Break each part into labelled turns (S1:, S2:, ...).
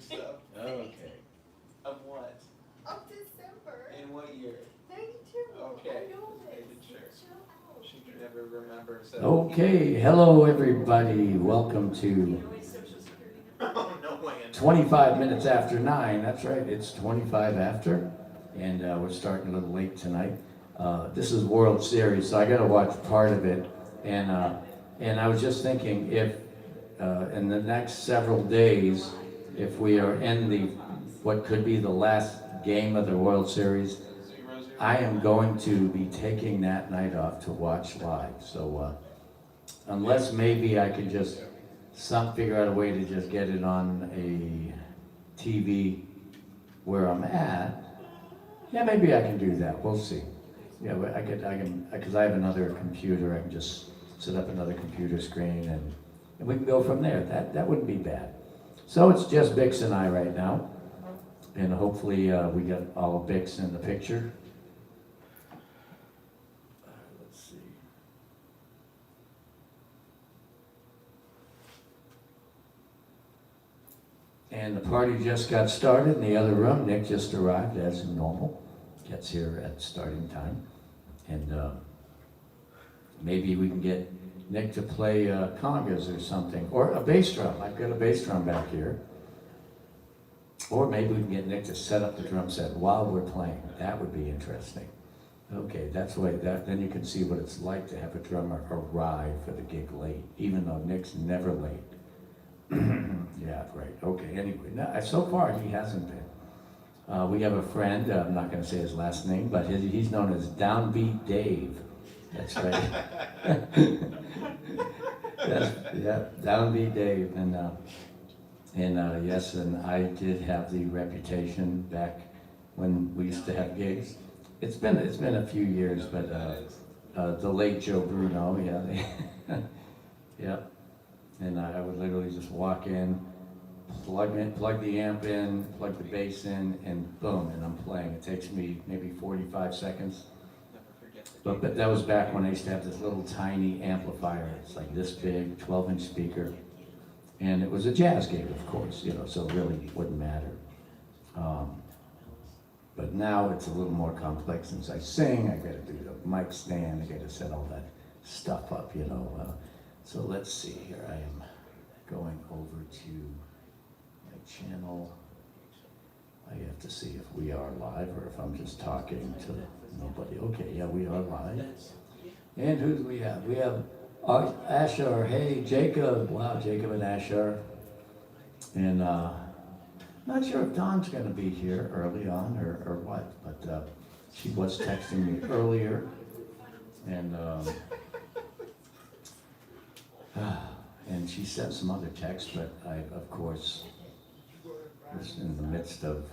S1: stuff.
S2: Okay.
S1: Of what?
S3: Of December.
S1: In what year?
S3: 92.
S1: Okay.
S3: I know this.
S1: Making sure.
S3: Chill out.
S1: She can never remember. So.
S2: Okay, hello everybody. Welcome to
S1: Oh, no way.
S2: 25 minutes after 9. That's right, it's 25 after. And we're starting a little late tonight. This is World Series, so I got to watch part of it. And I was just thinking if in the next several days, if we are in the what could be the last game of the World Series, I am going to be taking that night off to watch live. So unless maybe I can just figure out a way to just get it on a TV where I'm at, yeah, maybe I can do that. We'll see. Yeah, I can, because I have another computer. I can just set up another computer screen and we can go from there. That wouldn't be bad. So it's just Bix and I right now, and hopefully we got all of Bix in the picture. Let's see. And the party just got started in the other room. Nick just arrived as normal. Gets here at starting time. And maybe we can get Nick to play congas or something. Or a bass drum. I've got a bass drum back here. Or maybe we can get Nick to set up the drum set while we're playing. That would be interesting. Okay, that's why then you can see what it's like to have a drummer arrive for the gig late, even though Nick's never late. Yeah, right. Okay, anyway, no, so far he hasn't been. We have a friend, I'm not going to say his last name, but he's known as Downbeat Dave. That's right. Yeah, Downbeat Dave. And yes, and I did have the reputation back when we used to have gigs. It's been a few years, but the late Joe Bruno, yeah. Yeah. And I would literally just walk in, plug the amp in, plug the bass in, and boom, and I'm playing. It takes me maybe 45 seconds. But that was back when I used to have this little tiny amplifier. It's like this big, 12-inch speaker. And it was a jazz gig, of course, so it really wouldn't matter. But now it's a little more complex. Since I sing, I gotta do the mic stand, I gotta set all that stuff up, So let's see here. I am going over to my channel. I have to see if we are live or if I'm just talking to nobody. Okay, yeah, we are live. And who do we have? We have Asher. Hey, Jacob. Wow, Jacob and Asher. And not sure if Dawn's going to be here early on or what, but she was texting me earlier. And she sent some other texts, but I, of course, was in the midst of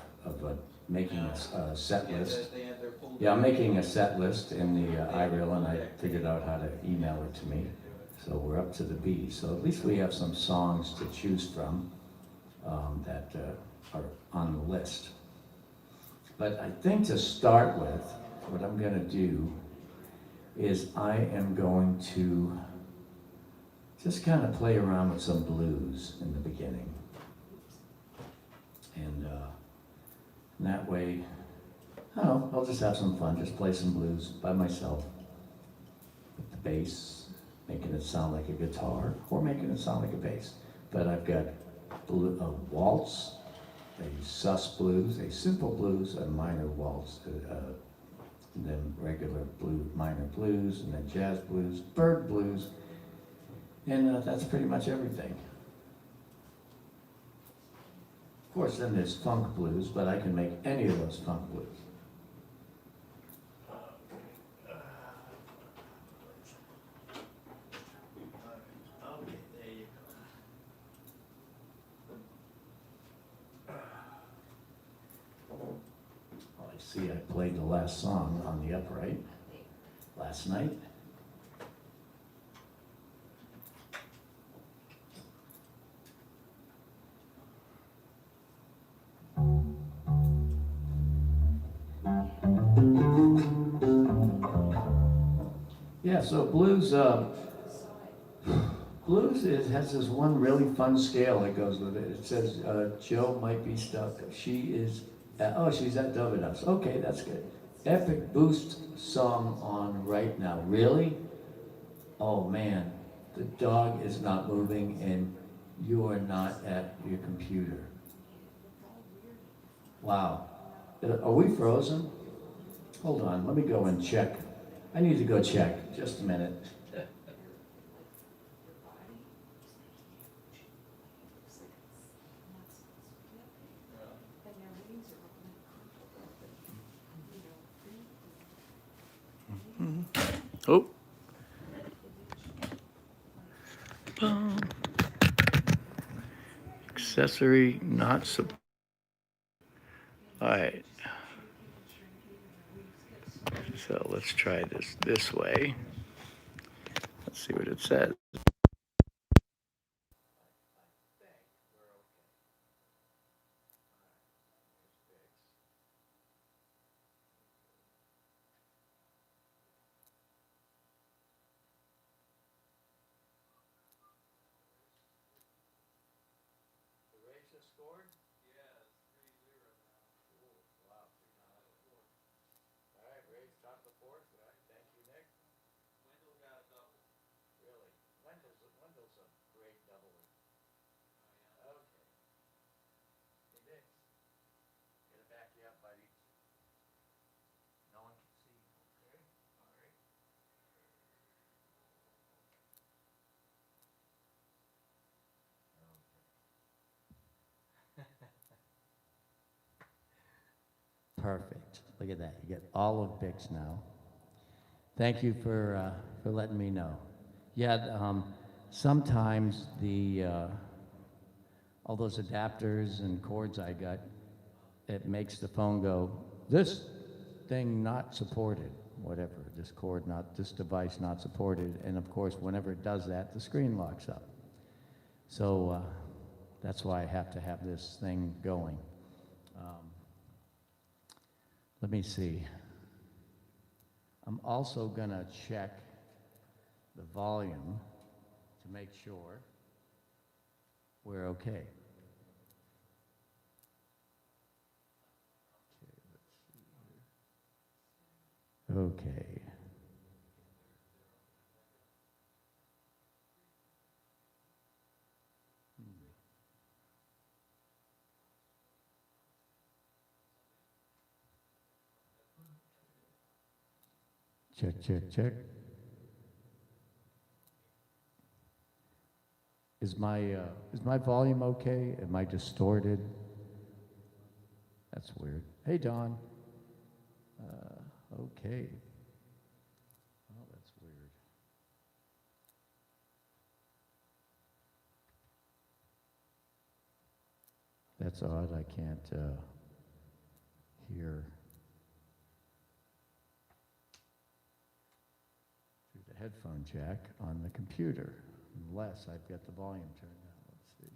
S2: making a set list. Yeah, I'm making a set list in the iReel, and I figured out how to email it to me. So we're up to the B. So at least we have some songs to choose from that are on the list. But I think to start with, what I'm going to do is I am going to just kind of play around with some blues in the beginning. And that way, I don't know, I'll just have some fun, just play some blues by myself. With the bass, making it sound like a guitar, or making it sound like a bass. But I've got a waltz, a sus blues, a simple blues, a minor waltz, and then regular minor blues, and then jazz blues, bird blues, and that's pretty much everything. Of course, then there's funk blues, but I can make any of those funk blues.
S1: Okay, there you go.
S2: Well, I see I played the last song on the upright last night. Yeah, so blues, Blues has this one really fun scale that goes with it. It says Joe might be stuck. She is, she's at Dovydas. Okay, that's good. Epic boost song on right now. Really? Oh man, the dog is not moving and you are not at your computer. Wow. Are we frozen? Hold on, let me go and check. I need to go check. Just a minute.
S4: Oh. Boom. Accessory not sub. All right. So let's try this way. Let's see what it says.
S2: Perfect. Look at that. You get all of Bix now. Thank you for letting me know. Yeah, sometimes all those adapters and cords I got, it makes the phone go, this thing not supported, whatever, this device not supported. And of course, whenever it does that, the screen locks up. So that's why I have to have this thing going. Let me see. I'm also gonna check the volume to make sure we're okay. Okay. Check, check, check. Is my volume okay? Am I distorted? That's weird. Hey, Don. Okay. Oh, that's weird. That's odd. I can't hear through the headphone jack on the computer, unless I've got the volume turned down. Let's see.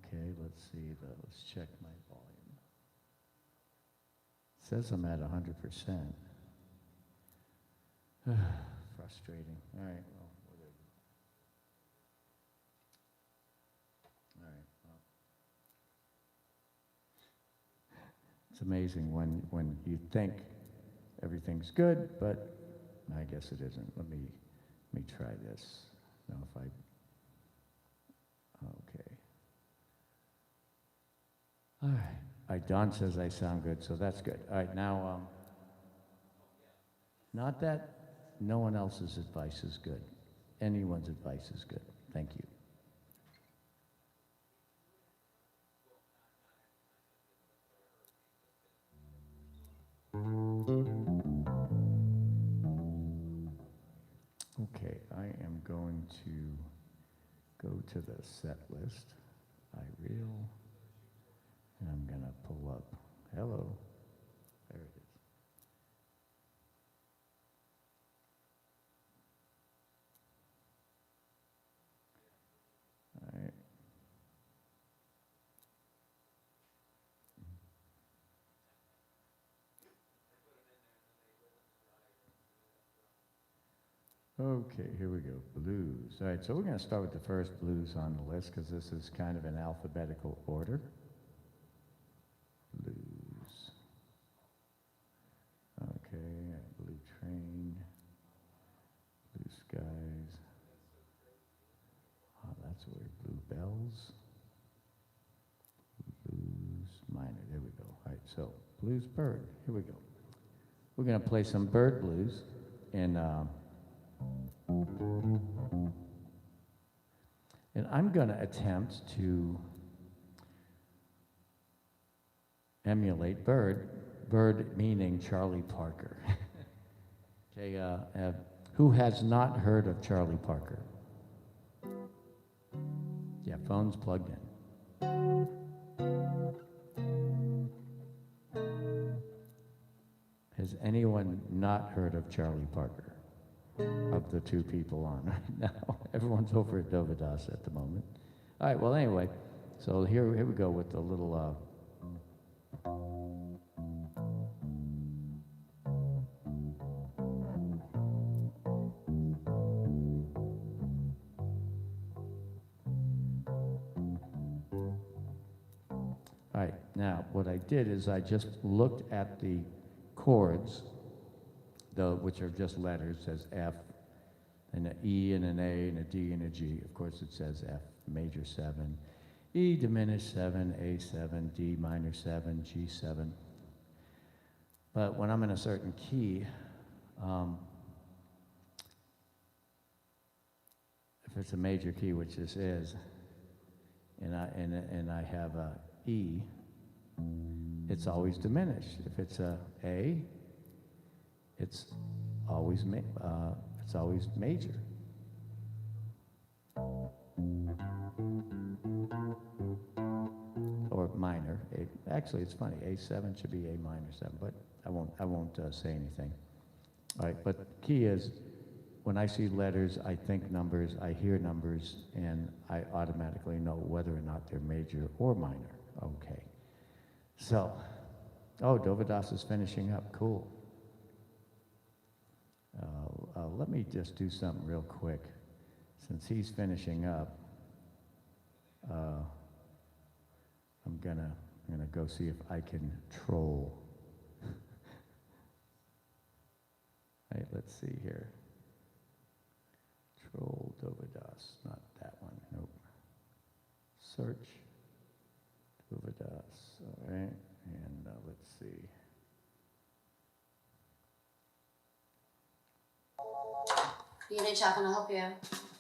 S2: Okay, let's see. Let's check my volume. It says I'm at 100%. Frustrating. All right, well, whatever. All right, well. It's amazing when you think everything's good, but I guess it isn't. Let me try this. Now if okay. All right, Don says I sound good, so that's good. All right, now, not that no one else's advice is good. Anyone's advice is good. Thank you. Okay, I am going to go to the set list. And I'm gonna pull up. Hello. There it is. All right. Okay, here we go, blues. All right, so we're going to start with the first blues on the list because this is kind of in alphabetical order. Blues. Okay, Blue Train, Blue Skies. Oh, that's weird. Blue Bells. Blues Minor, there we go. All right, so Blues Bird, here we go. We're going to play some bird blues and I'm going to attempt to emulate Bird meaning Charlie Parker. Okay, who has not heard of Charlie Parker? Yeah, phone's plugged in. Has anyone not heard of Charlie Parker? Of the two people on right now. Everyone's over at Dovydas at the moment. All right, well, anyway, so here we go with a little... All right, now, what I did is I just looked at the chords, which are just letters, says F, and an E and an A and a D and a G. Of course, it says F major 7, E diminished 7, A7, D minor 7, G7. But when I'm in a certain key, if it's a major key, which this is, and I have a E, it's always diminished. If it's a A, it's always major. Or minor. Actually, it's funny. A7 should be A minor 7, but I won't say anything. All right, but key is when I see letters, I think numbers, I hear numbers, and I automatically know whether or not they're major or minor. Okay. So, Dovydas is finishing up. Cool. Let me just do something real quick. Since he's finishing up, I'm gonna go see if I can troll. All right, let's see here. Troll Dovydas, not that one. Nope. Search Dovydas. All right, and let's see.
S5: B&H, how can I help you?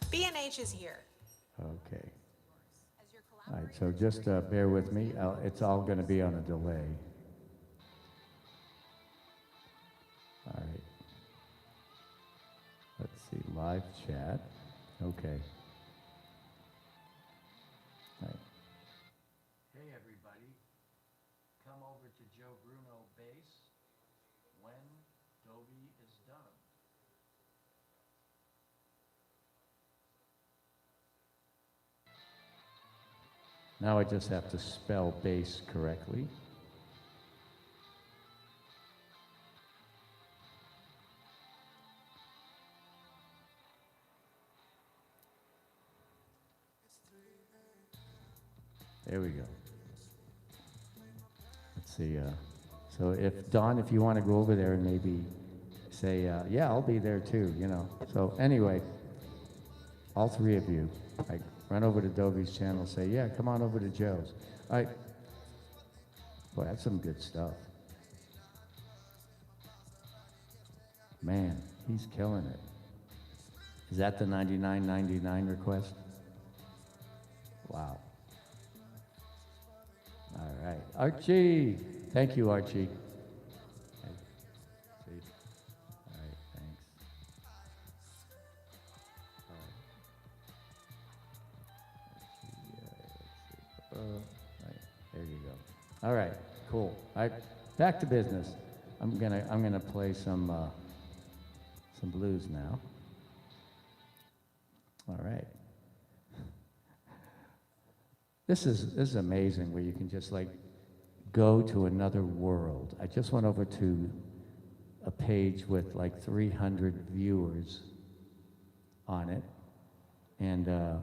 S3: B&H is here.
S2: Okay. All right, so just bear with me. It's all going to be on a delay. All right. Let's see, live chat. Okay. All right. Hey, everybody. Come over to JoeBrunoBass when Dovy is done. Now I just have to spell bass correctly. There we go. Let's see. So if Don, if you want to go over there and maybe say, yeah, I'll be there too, you know. So anyway, all three of you, like, run over to Dovy's channel, say, yeah, come on over to Joe's. All right. Boy, that's some good stuff. Man, he's killing it. Is that the 99.99 request? Wow. All right. Archie. Thank you, Archie. Okay. See? All right, thanks. Right, there you go. All right, cool. All right, back to business. I'm gonna play some blues now. All right. This is amazing where you can just like go to another world. I just went over to a page with like 300 viewers on it. And the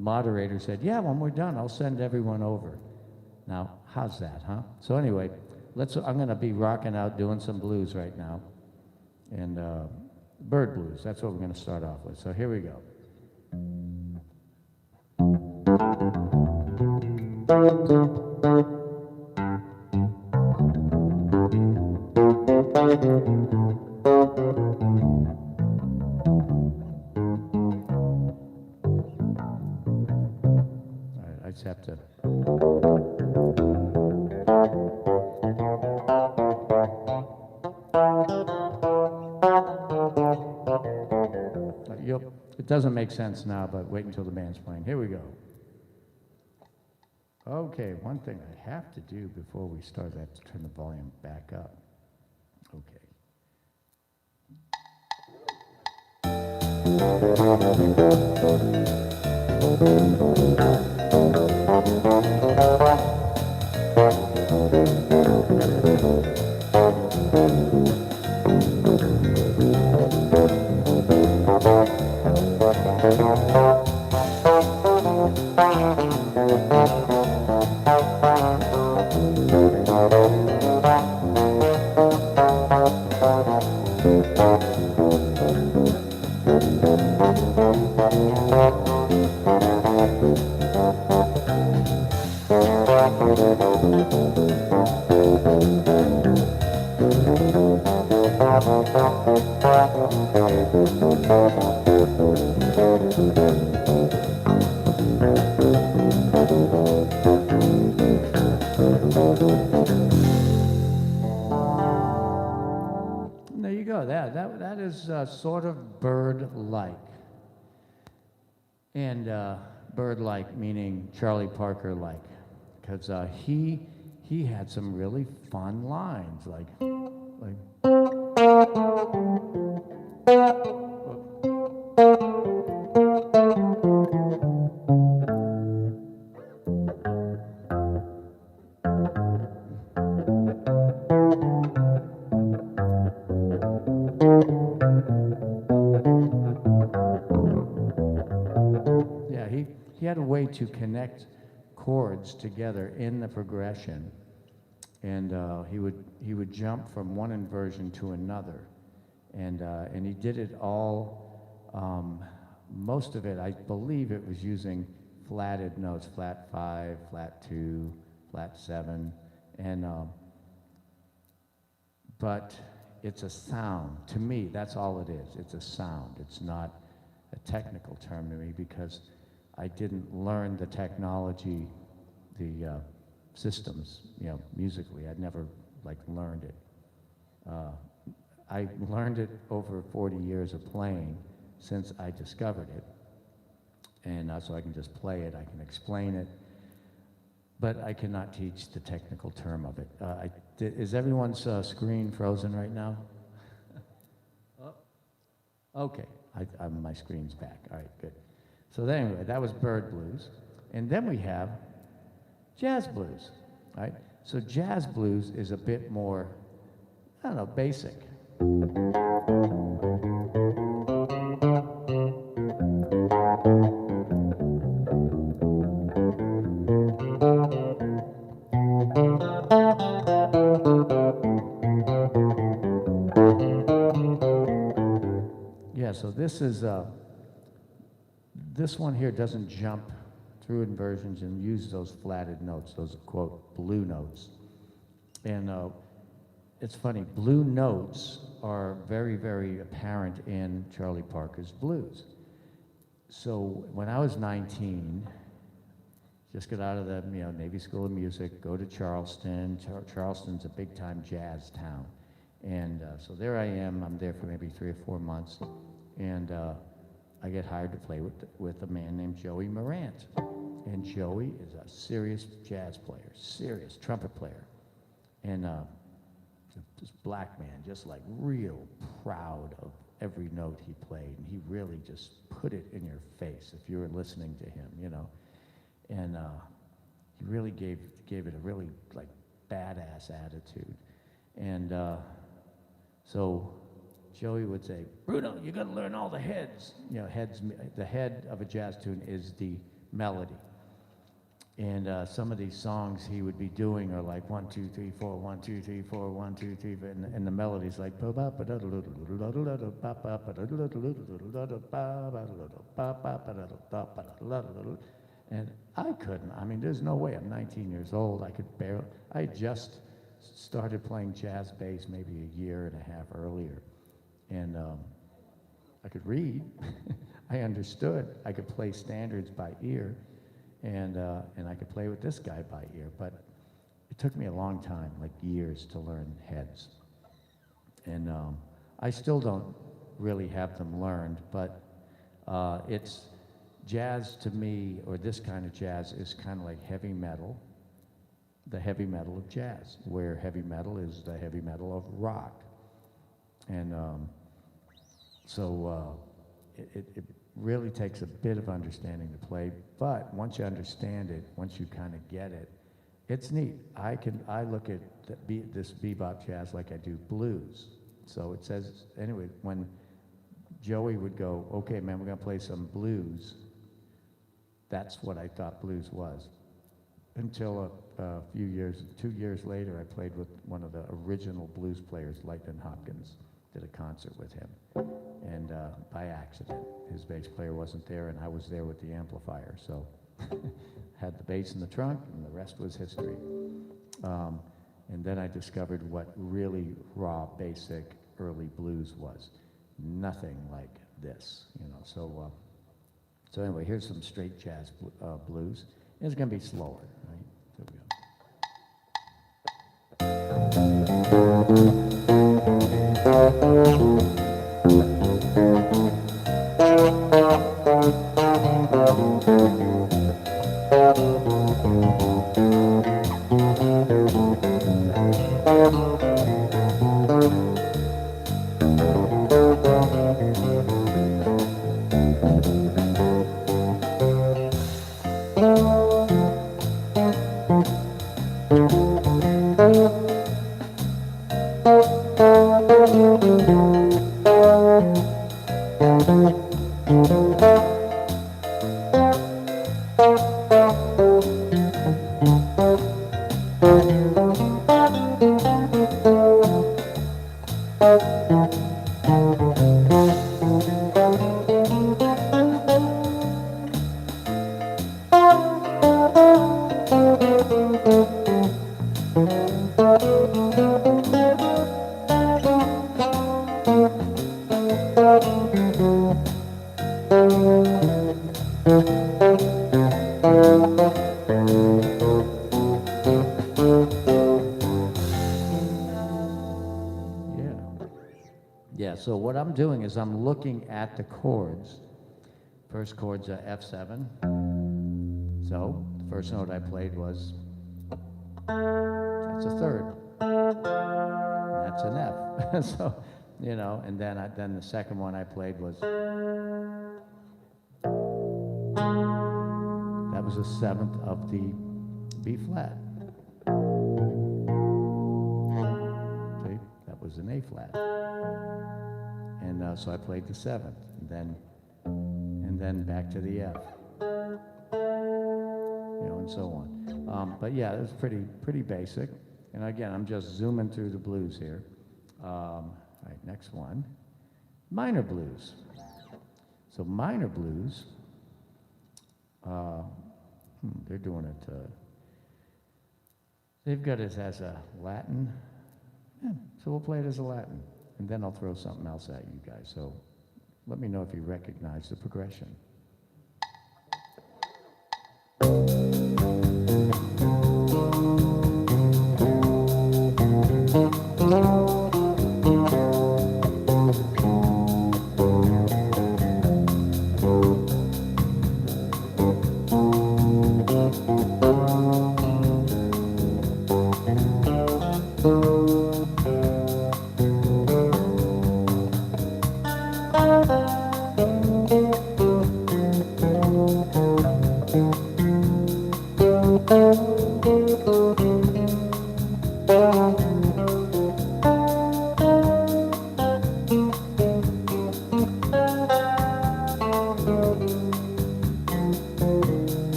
S2: moderator said, yeah, when we're done, I'll send everyone over. Now, how's that, huh? So anyway, I'm gonna be rocking out doing some blues right now. And bird blues, that's what we're gonna start off with. So here we go. All right, I just have to. It doesn't make sense now, but wait until the band's playing. Here we go. Okay, one thing I have to do before we start, I have to turn the volume back up. Okay. There you go. That is sort of bird-like. And bird-like meaning Charlie Parker-like, because he had some really fun lines, like. Yeah, he had a way to connect chords together in the progression, and he would jump from one inversion to another, and he did it all. Most of it, I believe, it was using flatted notes: flat 5, flat 2, flat 7, and but it's a sound. To me, that's all it is. It's a sound. It's not a technical term to me because I didn't learn the technology, the systems, musically. I'd never learned it. I learned it over 40 years of playing since I discovered it, and so I can just play it. I can explain it, but I cannot teach the technical term of it. Is everyone's screen frozen right now? Okay, my screen's back. All right, good. So anyway, that was bird blues. And then we have jazz blues, right? So jazz blues is a bit more, I don't know, basic. Yeah, so this one here doesn't jump through inversions and use those flatted notes, those quote blue notes. And it's funny, blue notes are very, very apparent in Charlie Parker's blues. So when I was 19, just got out of the Navy School of Music, go to Charleston. Charleston's a big time jazz town. And so there I am, I'm there for maybe 3 or 4 months. And I get hired to play with a man named Joey Morant. And Joey is a serious jazz player, serious trumpet player. And this black man, just real proud of every note he played. And he really just put it in your face if you were listening to him, And he really gave it a really badass attitude. And so Joey would say, Bruno, you got to learn all the heads. You know, the head of a jazz tune is the melody. And some of these songs he would be doing are like 1, 2, 3, 4, 1, 2, 3, 4, 1, 2, 3, and the melody's like and I couldn't. I mean, there's no way. I'm 19 years old. I could barely. I just started playing jazz bass maybe a year and a half earlier, and I could read. I understood. I could play standards by ear. And I could play with this guy by ear, but it took me a long time, like years, to learn heads. And I still don't really have them learned, but it's jazz to me, or this kind of jazz, is kind of like heavy metal, the heavy metal of jazz, where heavy metal is the heavy metal of rock. And it really takes a bit of understanding to play, but once you understand it, once you kind of get it, it's neat. I look at this bebop jazz like I do blues. So it says, anyway, when Joey would go, okay, man, we're gonna play some blues, that's what I thought blues was. Until a few years, 2 years later, I played with one of the original blues players, Lightnin' Hopkins, did a concert with him. And by accident, his bass player wasn't there, and I was there with the amplifier. So had the bass in the trunk, and the rest was history. And then I discovered what really raw, basic, early blues was. Nothing like this, you know. So anyway, here's some straight jazz blues. It's gonna be slower, right? Here we go. So what I'm doing is I'm looking at the chords. First chord's a F7. So the first note I played was, that's a third. That's an F. So, you know, and then the second one I played was, that was a seventh of the B flat. See, that was an A flat. And so I played the seventh, and then back to the F, you know, and so on. But yeah, it was pretty basic. And again, I'm just zooming through the blues here. All right, next one, minor blues. So minor blues, they're doing it. They've got it as a Latin. Yeah, so we'll play it as a Latin. And then I'll throw something else at you guys. So let me know if you recognize the progression.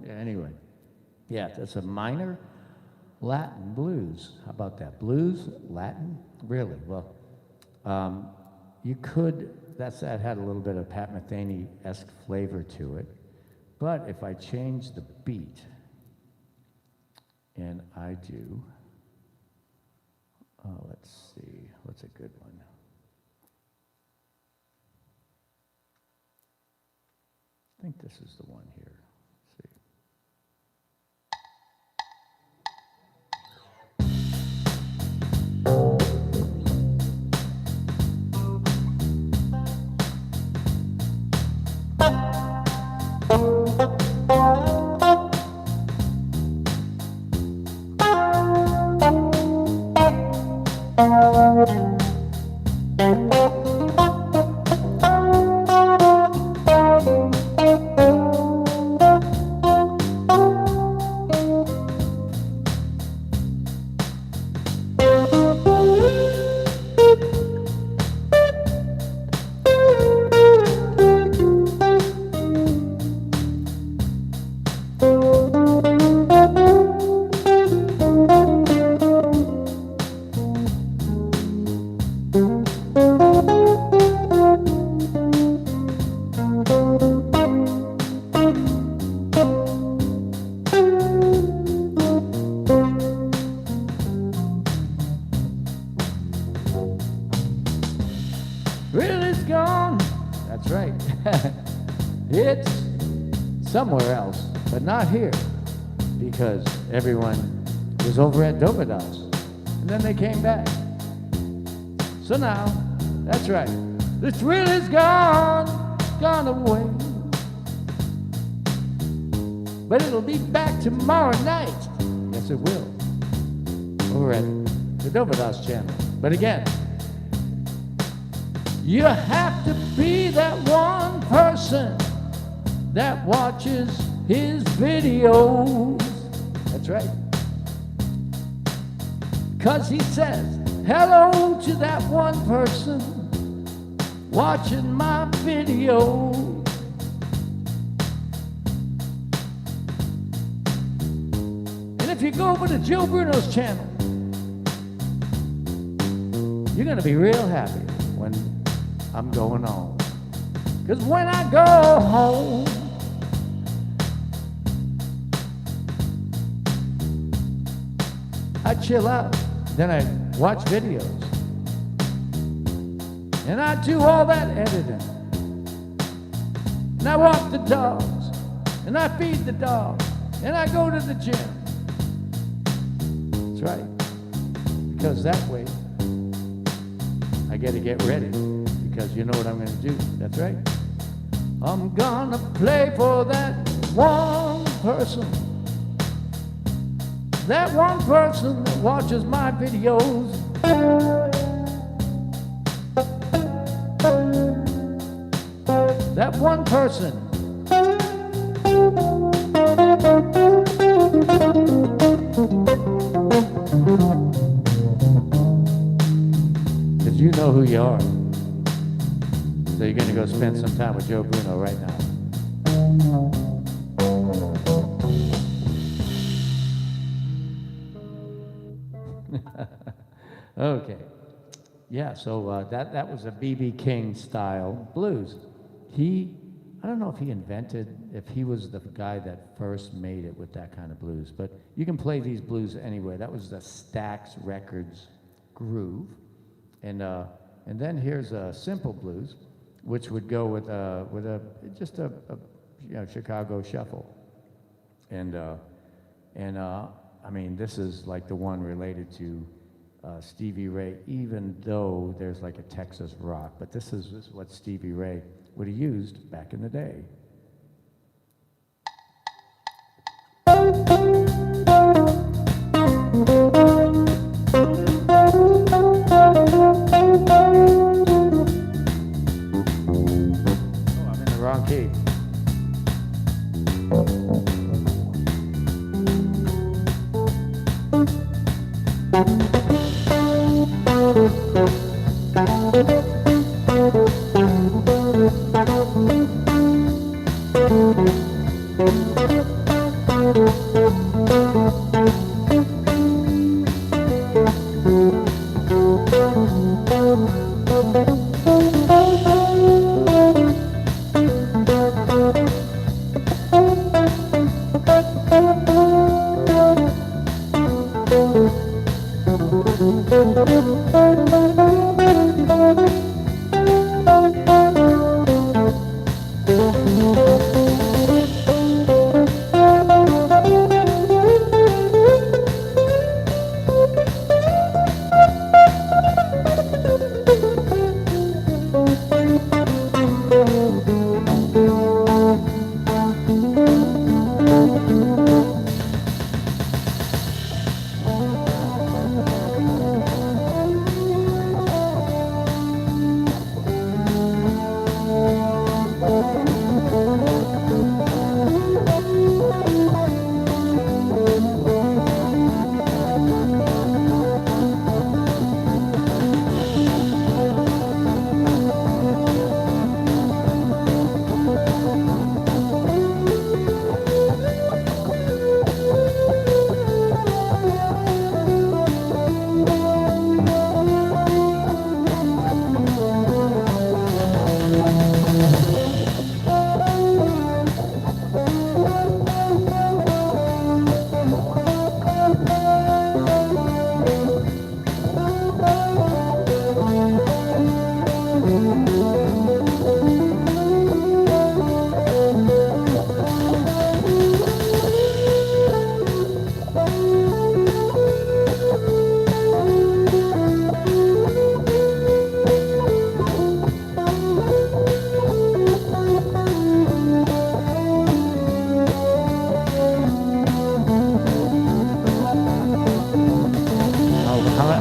S2: Anyway, yeah, that's a minor Latin blues. How about that? Blues, Latin? Really? Well, you could, that had a little bit of Pat Metheny-esque flavor to it. But if I change the beat, and I do, let's see, what's a good one? I think this is the one here. Let's see. Really's gone. That's right. It's somewhere else, but not here, because everyone was over at Dovydas, and then they came back. So now, that's right. The thrill is gone, gone away. But it'll be back tomorrow night. Yes, it will. Over at the Dovydas channel. But again, you have to be that one person that watches his videos. That's right. 'Cause he says hello to that one person watching my videos. And if you go over to Joe Bruno's channel, you're gonna be real happy when I'm going home. 'Cause when I go home, I chill out, then I watch videos. And I do all that editing. And I walk the dogs, and I feed the dogs, and I go to the gym. That's right. Because that way, I get to get ready. Because you know what I'm going to do. That's right. I'm gonna play for that one person. That one person that watches my videos. That one person Because you know who you are. So you're going to go spend some time with Joe Bruno right now. Okay. Yeah, so that was a B.B. King style blues. I don't know if he was the guy that first made it with that kind of blues, but you can play these blues anywhere. That was the Stax Records groove. And then here's a simple blues, which would go with just a Chicago shuffle. And I mean, this is like the one related to Stevie Ray, even though there's like a Texas rock, but this is what Stevie Ray would have used back in the day. Oh, I'm in the wrong key.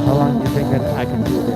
S2: How long do you think that I can do this?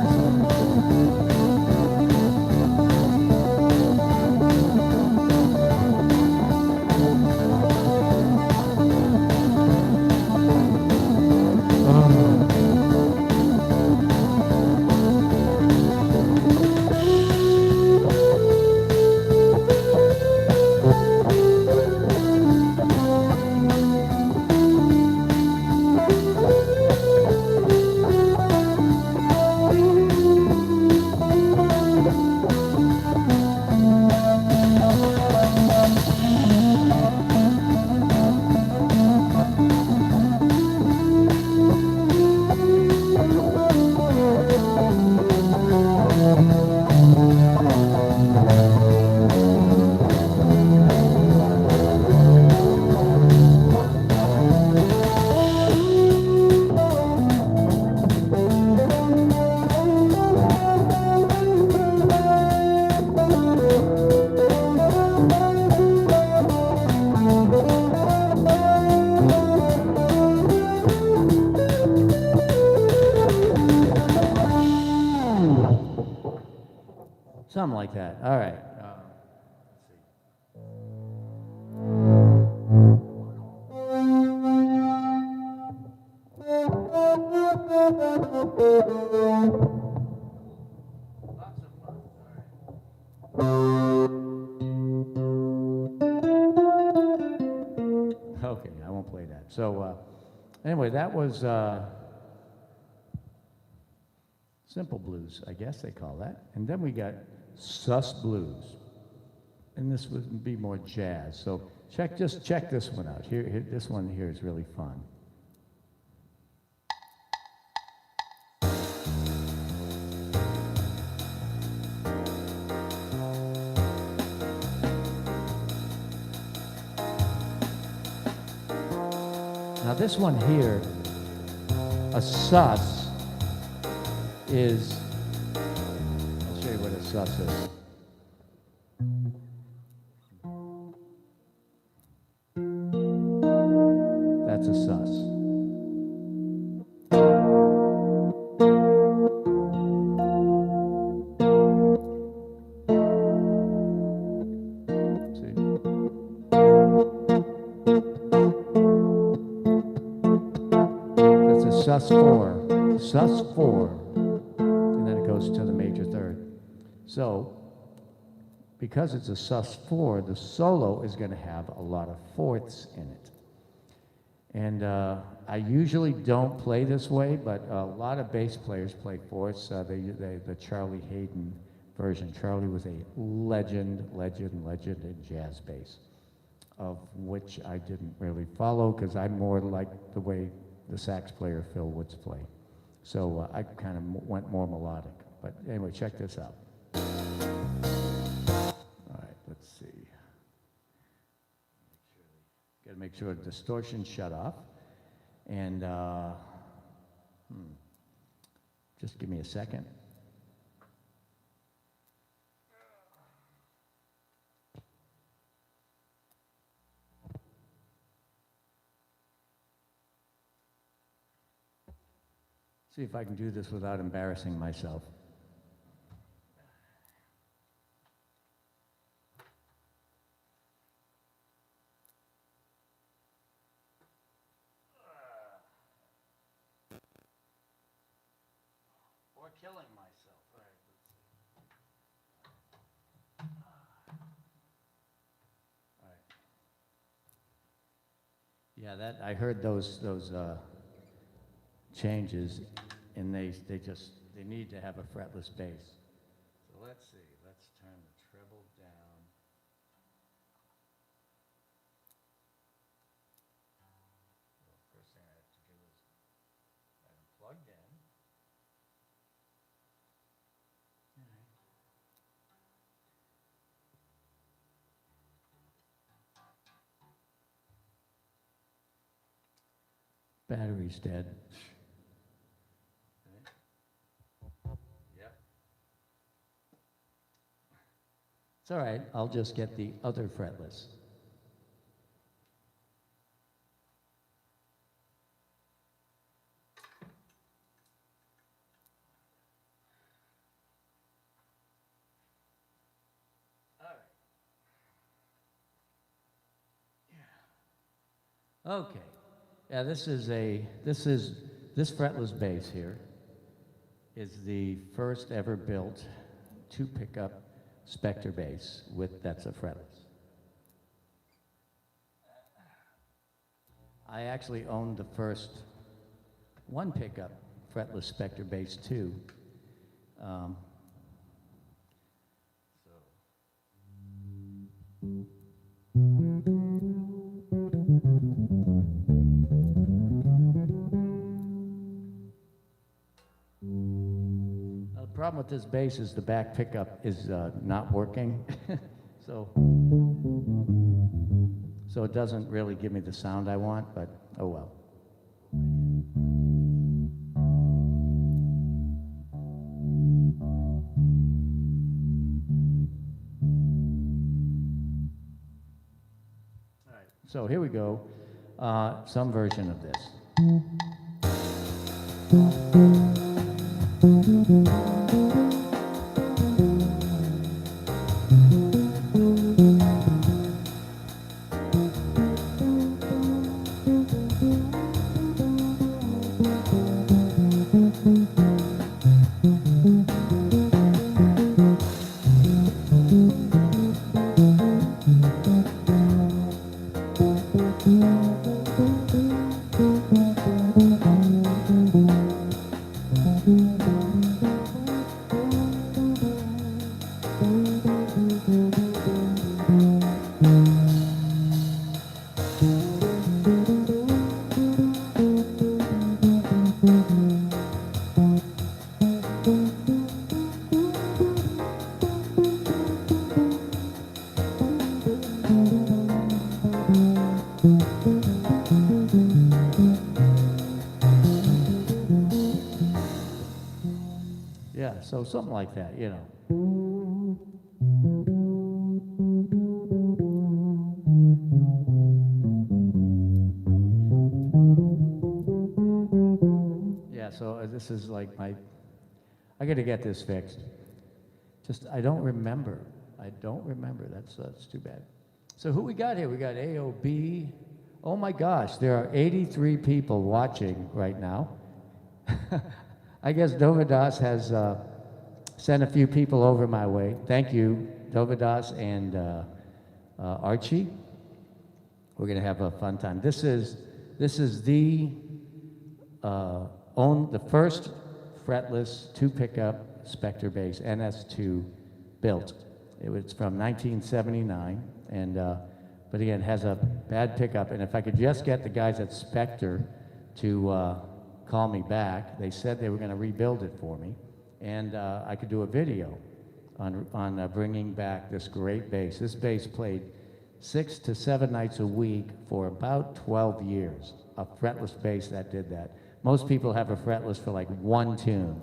S2: Something like that. All right. Let's see. Okay, I won't play that. So, anyway, that was simple blues, I guess they call that. And then we got sus blues. And this would be more jazz. So just check this one out. Here, this one here is really fun. Now this one here, a sus is, I'll show you what a sus is. That's a sus. Sus 4, and then it goes to the major third. So, because it's a sus 4, the solo is going to have a lot of fourths in it. And I usually don't play this way, but a lot of bass players play fourths. The Charlie Hayden version. Charlie was a legend in jazz bass, of which I didn't really follow because I more like the way the sax player Phil Woods played. So I kind of went more melodic. But anyway, check this out. All right, let's see. Got to make sure the distortion shut off. And just give me a second. See if I can do this without embarrassing myself. Or killing myself. All right, let's see. All right. Yeah, that I heard those changes, and they need to have a fretless bass. So let's see, let's turn the treble down. Well, first thing I have to do is have them plugged in. Battery's dead. It's all right, I'll just get the other fretless. All right. Yeah. Okay. Yeah, this fretless bass here is the first ever built 2 pickup Spectre bass that's a fretless. I actually owned the first 1 pickup fretless Spectre bass too. The problem with this bass is the back pickup is not working, so it doesn't really give me the sound I want, but oh well. All right, so here we go, some version of this. Yeah, so something like that, you know. Yeah, so this is like I gotta get this fixed. I don't remember. I don't remember. That's too bad. So who we got here? We got AOB. Oh my gosh, there are 83 people watching right now. I guess Dovydas has sent a few people over my way. Thank you, Dovydas and Archie. We're gonna have a fun time. This is the the first fretless two pickup Spectre bass NS2 built. It was from 1979, and but again, it has a bad pickup. And if I could just get the guys at Spectre to call me back, they said they were going to rebuild it for me, and I could do a video on bringing back this great bass. This bass played 6 to 7 nights a week for about 12 years. A fretless bass that did that. Most people have a fretless for like one tune,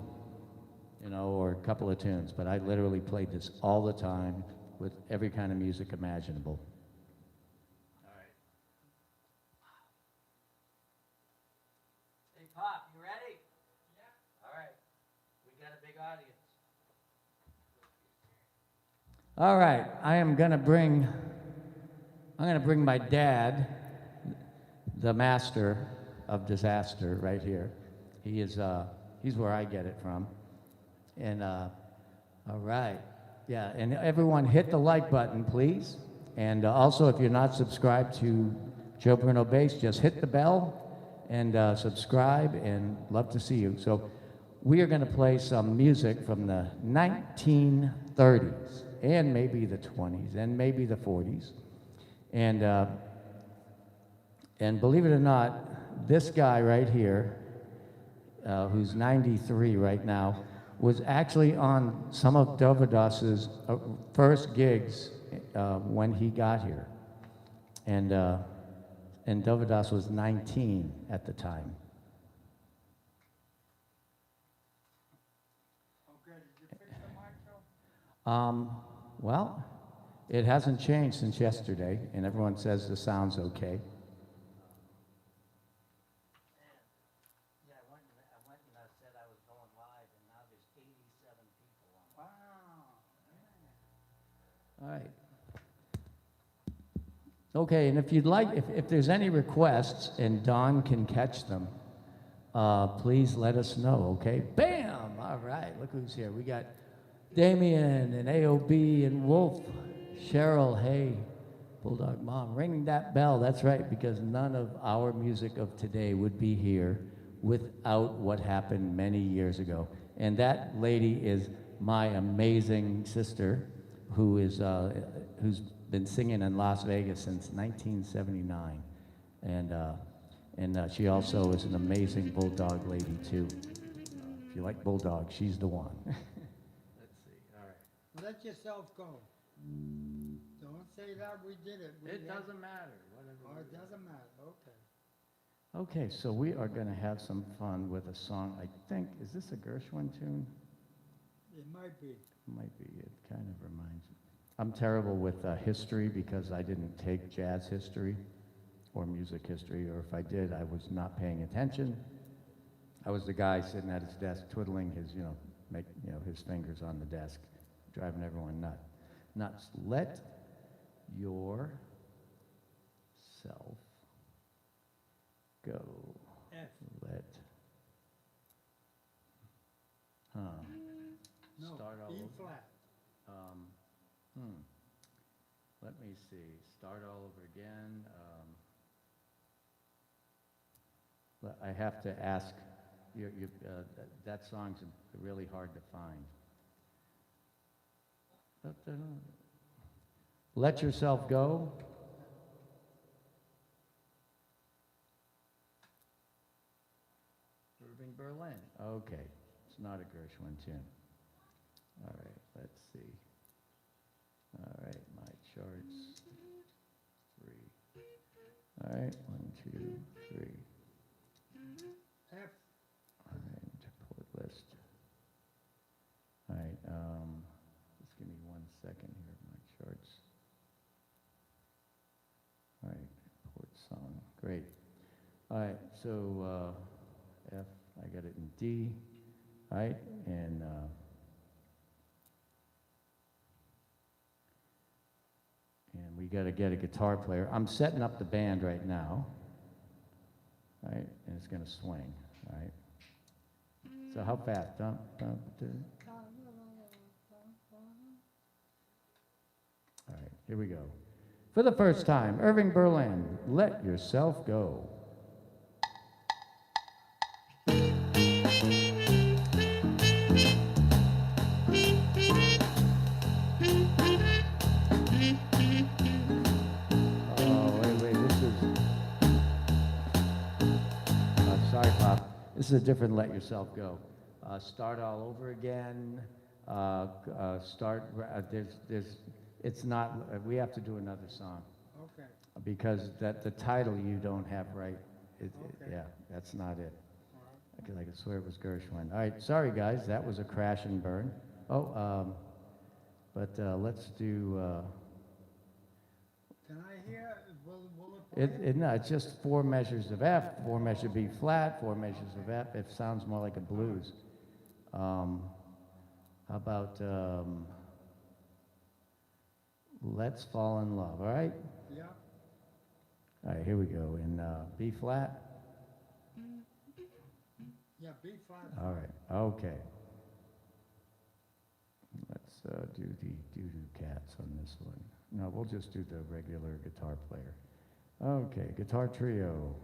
S2: you know, or a couple of tunes, but I literally played this all the time with every kind of music imaginable. All right. Hey, Pop, you ready? Yeah. All right. We got a big audience. All right. I'm gonna bring my dad, the master of disaster, right here. He's where I get it from. And all right, yeah, and everyone hit the like button, please. And also, if you're not subscribed to Joe Bruno Bass, just hit the bell and subscribe, and love to see you. So we are gonna play some music from the 1930s, and maybe the 20s, and maybe the 40s. And believe it or not, this guy right here, who's 93 right now, was actually on some of Dovydas's first gigs when he got here. And Dovydas was 19 at the time.
S6: Okay, did you fix the mic, Joe?
S2: Well, it hasn't changed since yesterday, and everyone says the sound's okay. All right. Okay, and if you'd like, if there's any requests and Don can catch them, please let us know, okay? Bam! All right, look who's here. We got Damien and AOB and Wolf, Cheryl, hey, Bulldog Mom. Ring that bell, that's right, because none of our music of today would be here without what happened many years ago. And that lady is my amazing sister, who's been singing in Las Vegas since 1979, and she also is an amazing bulldog lady too. If you like bulldogs, she's the one. Let's see. All right.
S6: Let yourself go. Don't say that we did it.
S2: It doesn't matter. Whatever.
S6: Oh, it doesn't matter. Okay.
S2: Okay, so we are going to have some fun with a song. I think, is this a Gershwin tune?
S6: It might be.
S2: Might be. It kind of reminds me. I'm terrible with history because I didn't take jazz history or music history, or if I did, I was not paying attention. I was the guy sitting at his desk twiddling his, his fingers on the desk, driving everyone nuts. Let yourself go.
S6: F. No,
S2: Start all
S6: E
S2: over.
S6: flat.
S2: Let me see. Start all over again. I have to ask. That song's really hard to find. Let yourself go. Irving Berlin. Okay, it's not a Gershwin tune. All right, let's see. All right, my charts. 3. All right, 1, 2, 3.
S6: F.
S2: All right, chord list. All right, just give me 1 second here, my charts. All right, chord song, great. All right, so F, I got it in D, all right, and we got to get a guitar player. I'm setting up the band right now, all right, and it's going to swing, all right. So how fast? Dum, dum, dum. All right, here we go. For the first time, Irving Berlin, Let Yourself Go. Sorry, Pop. This is a different Let Yourself Go. Start all over again. It's not, we have to do another song.
S6: Okay.
S2: Because the title you don't have right.
S6: Okay.
S2: Yeah, that's not it.
S6: All right.
S2: Because I could swear it was Gershwin. All right, sorry guys, that was a crash and burn. Oh, but let's do,
S6: Can I hear? Will it play?
S2: no, it's just 4 measures of F, 4 measures B flat, 4 measures of F. It sounds more like a blues. How about Let's Fall in Love, all right?
S6: Yeah.
S2: All right, here we go. In B flat?
S6: Yeah, B flat.
S2: All right, okay. Let's do the doo-doo cats on this one. No, we'll just do the regular guitar player. Okay, guitar trio.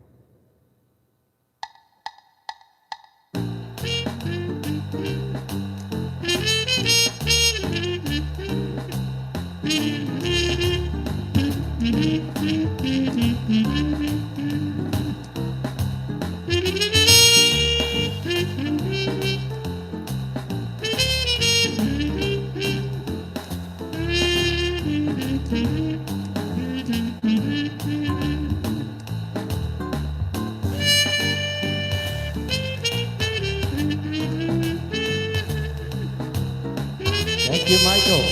S2: Thank you, Michael.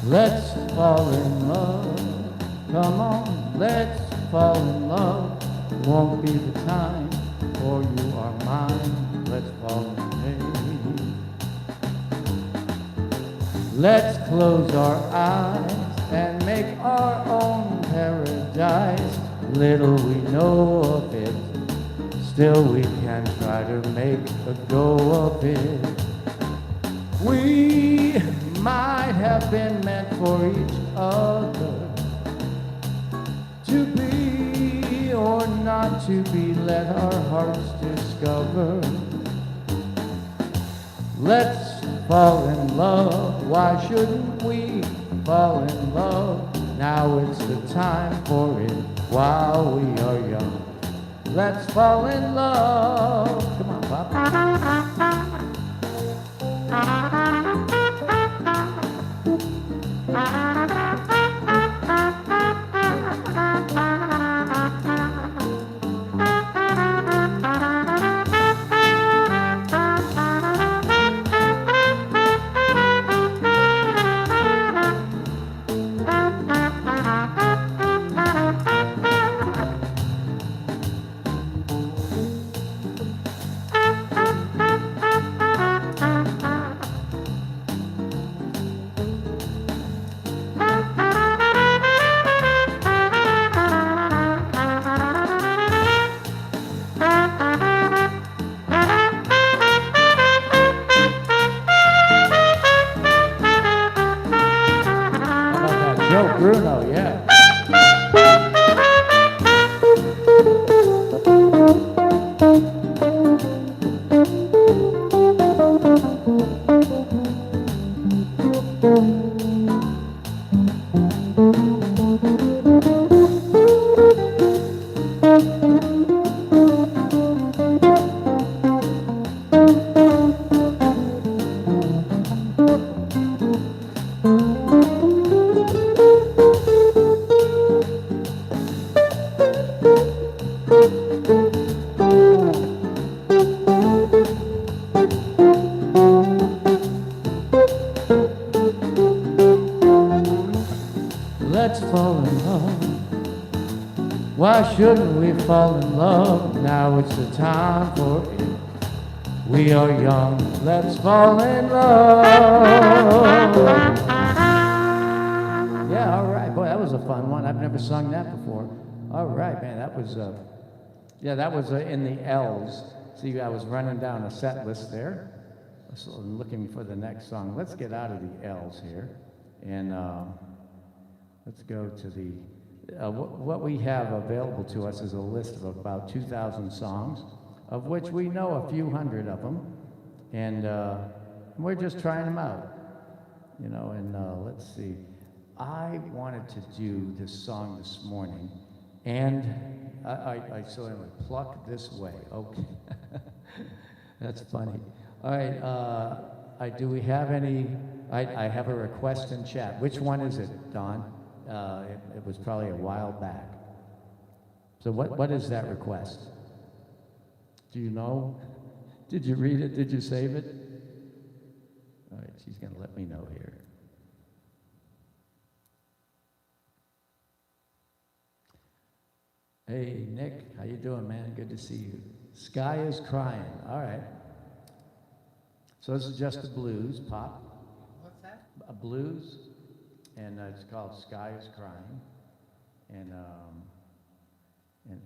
S2: Let's fall in love. Come on, let's fall in love. Won't be the time, for you are mine. Let's fall in love. Let's close our eyes and make our own paradise. Little we know of it, still we can try to make a go of it. We might have been meant for each other, to be or not to be, let our hearts discover. Let's fall in love, why shouldn't we fall in love? Now it's the time for it while we are young. Let's fall in love. Come on, Pop. Joe Bruno, yeah. Let's fall in love. Why shouldn't we fall in love? Now it's the time for it. We are young, let's fall in love. Yeah, all right. Boy, that was a fun one. I've never sung that before. All right, man, that was, yeah, that was in the L's. See, I was running down a set list there, so I'm looking for the next song. Let's get out of the L's here, and let's go to the, what we have available to us is a list of about 2,000 songs, of which we know a few hundred of them, and we're just trying them out, you know, and let's see. I wanted to do this song this morning, and I sort of pluck this way. Okay, that's funny. All right, do we have any? I have a request in chat. Which one is it, Don? It was probably a while back. So what is that request? Do you know? Did you read it? Did you save it? All right, she's gonna let me know here. Hey, Nick, how you doing, man? Good to see you. Sky is Crying. All right. So this is just a blues pop.
S6: What's that?
S2: A blues, and it's called Sky is Crying. And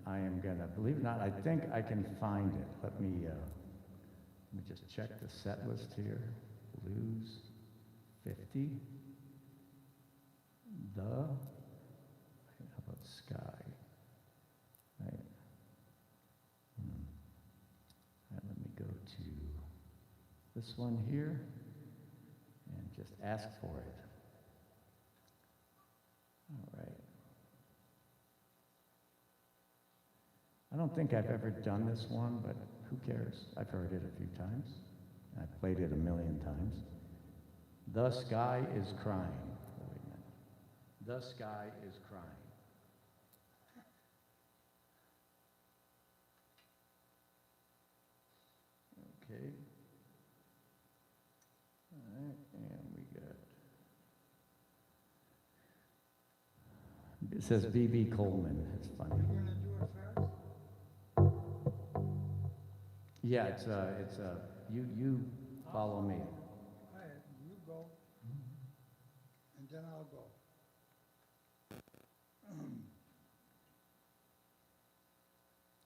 S2: I am gonna, believe it or not, I think I can find it. Let me just check the set list here. Blues 50. How about Sky? Right. Right, let me go to this one here and just ask for it. All right. I don't think I've ever done this one, but who cares? I've heard it a few times. I've played it a million times. The Sky is Crying. Wait a minute. The Sky is Crying. Okay. All right, and we got, it says B.B. Coleman. It's funny.
S6: You're gonna do it first?
S2: Yeah, you follow me.
S6: All right, you go, and then I'll go.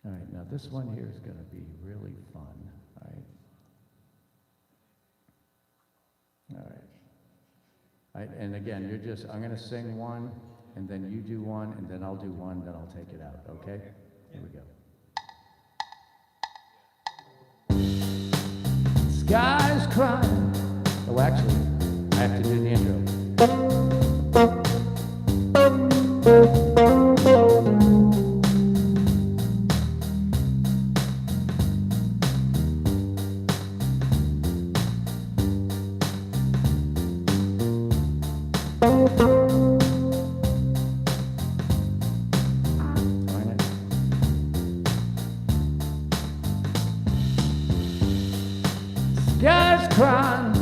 S2: All right, now this one here is going to be really fun, all right? All right. All right, and again, I'm going to sing one, and then you do one, and then I'll do one, then I'll take it out, okay? Here we go. Sky's crying. Oh, actually, I have to do the intro. Sky's crying.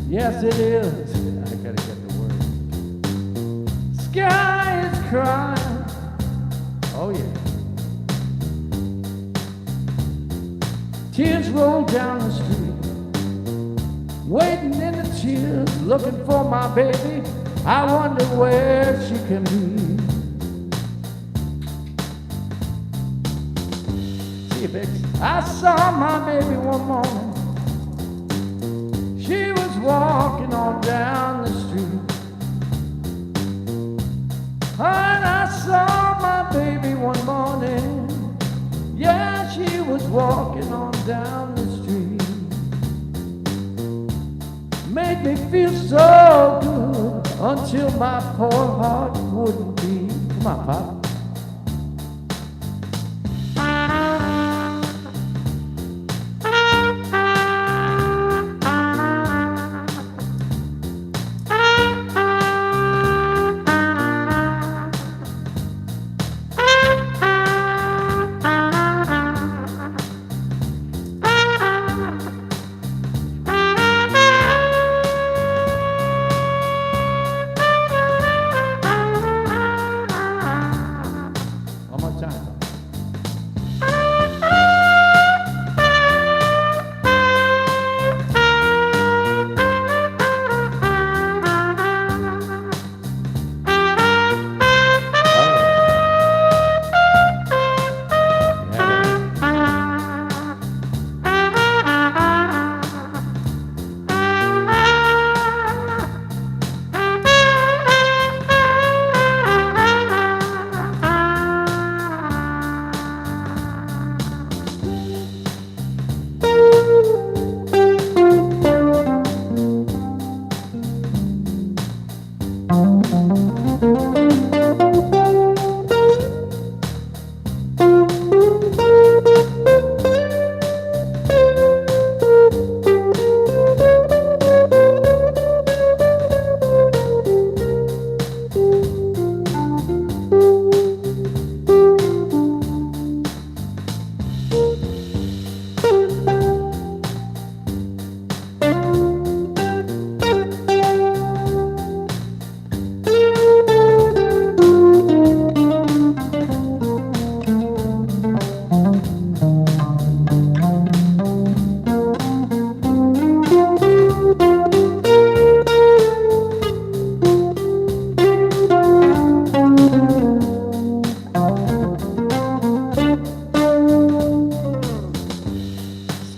S2: Yes, it is. I gotta get the word. Sky is crying. Oh, yeah. Tears roll down the street, waiting in the tears, looking for my baby. I wonder where she can be. See you, Bix. I saw my baby one morning. She was walking on down the street. And I saw my baby one morning. Yeah, she was walking on down the street. Made me feel so good until my poor heart wouldn't beat. Come on, Pop. One more time.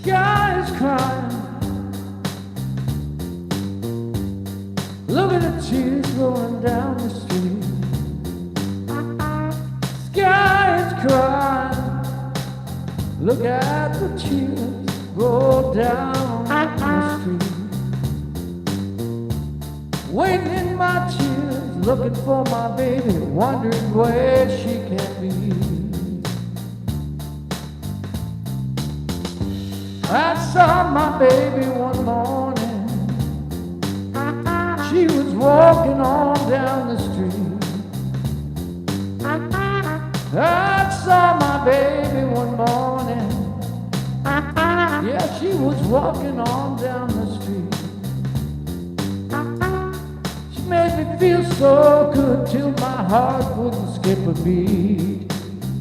S2: Sky is crying. Look at the tears rolling down the street. Sky is crying. Look at the tears roll down the street. Waiting in my tears, looking for my baby, wondering where she can be. I saw my baby one morning. She was walking on down the street. I saw my baby one morning. Yeah, she was walking on down the street. She made me feel so good till my heart wouldn't skip a beat.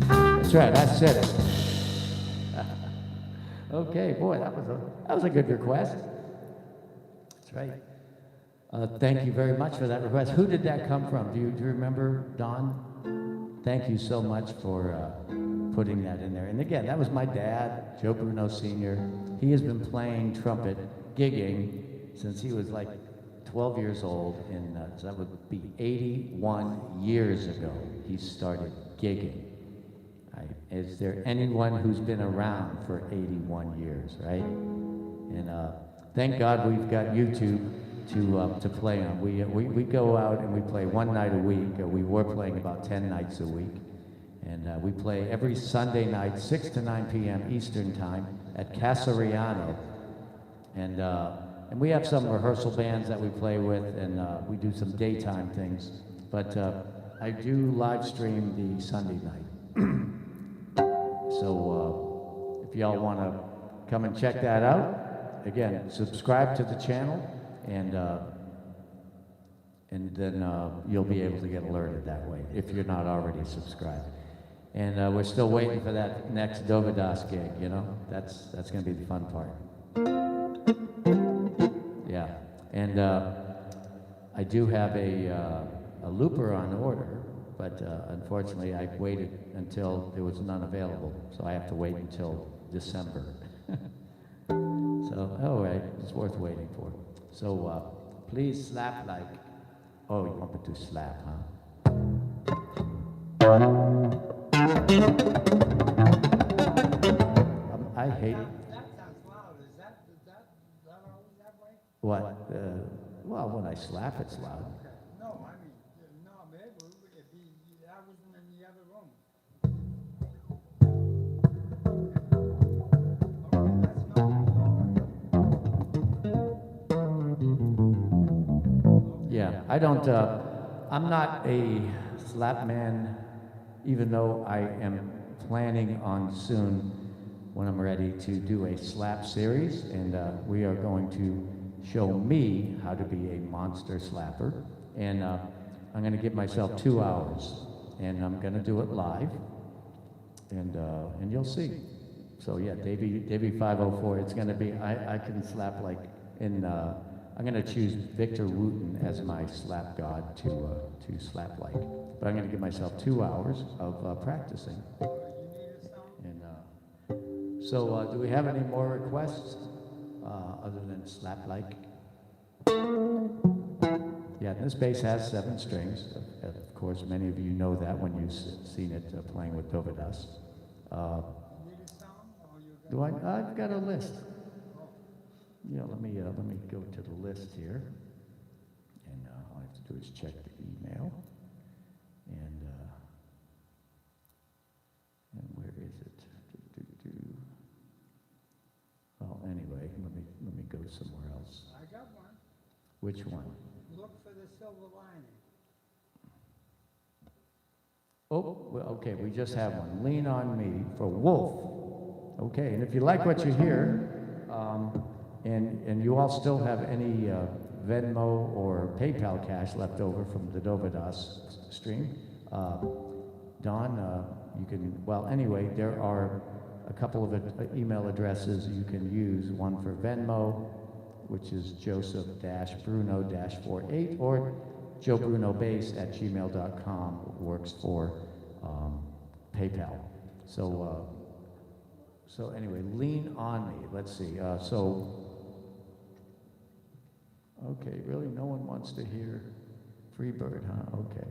S2: That's right, I said it. Okay, boy, that was a good request. That's right. Thank you very much for that request. Who did that come from? Do you remember, Don? Thank you so much for putting that in there. And again, that was my dad, Joe Bruno Sr. He has been playing trumpet, gigging, since he was like 12 years old. And so that would be 81 years ago he started gigging. Is there anyone who's been around for 81 years, right? And thank God we've got YouTube to play on. We go out and we play one night a week. We were playing about 10 nights a week. And we play every Sunday night, 6 to 9 p.m. Eastern Time at Casariano. And we have some rehearsal bands that we play with, and we do some daytime things. But I do live stream the Sunday night. So if y'all want to come and check that out, again, subscribe to the channel, and then you'll be able to get alerted that way if you're not already subscribed. And we're still waiting for that next Dovydas gig. You know, that's going to be the fun part. Yeah, and I do have a looper on order. But unfortunately, I waited until there was none available, so I have to wait until December. So, all right, it's worth waiting for. So, please slap like, oh, you want me to slap, huh? I hate.
S6: That sounds loud. Is that always that way?
S2: What? Well, when I slap, it's loud.
S6: Okay. No, I mean, no, maybe it'd be, I wasn't in the other room. Okay, that's not.
S2: Yeah, I don't, I'm not a slap man, even though I am planning on soon, when I'm ready, to do a slap series, and we are going to show me how to be a monster slapper, and I'm going to give myself 2 hours, and I'm going to do it live, and you'll see. So yeah, Davey 504. It's going to be, I can slap like in. I'm going to choose Victor Wooten as my slap god to slap like, but I'm going to give myself 2 hours of practicing. And so, do we have any more requests other than slap like? Yeah, this bass has 7 strings. Of course, many of you know that when you've seen it playing with Dovydas. Do I? I've got a list. Yeah, let me go to the list here, and all I have to do is check the email, and where is it? Well, anyway, let me go somewhere else.
S6: I got one.
S2: Which one?
S6: Look for the silver lining.
S2: Oh, well, okay, we just have one. Lean on Me for Wolf. Okay, and if you like what you hear, and you all still have any Venmo or PayPal cash left over from the Dovydas stream, Don, you can, well, anyway, there are a couple of email addresses you can use. One for Venmo, which is Joseph-Bruno-48, or JoeBrunoBass@gmail.com works for PayPal. So, so anyway, Lean on Me. Let's see. Okay, really, no one wants to hear Freebird, huh? Okay.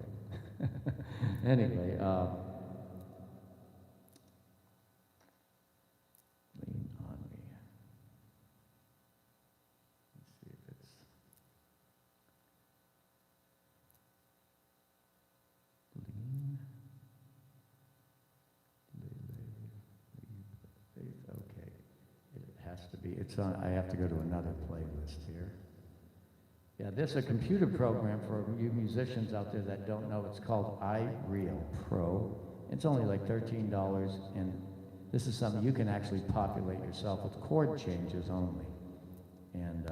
S2: Anyway, Lean on Me. Let's see if it's Lean. Okay, it has to be. It's on. I have to go to another playlist here. Yeah, this is a computer program for you musicians out there that don't know. It's called iReal Pro. It's only like $13, and this is something you can actually populate yourself with chord changes only. And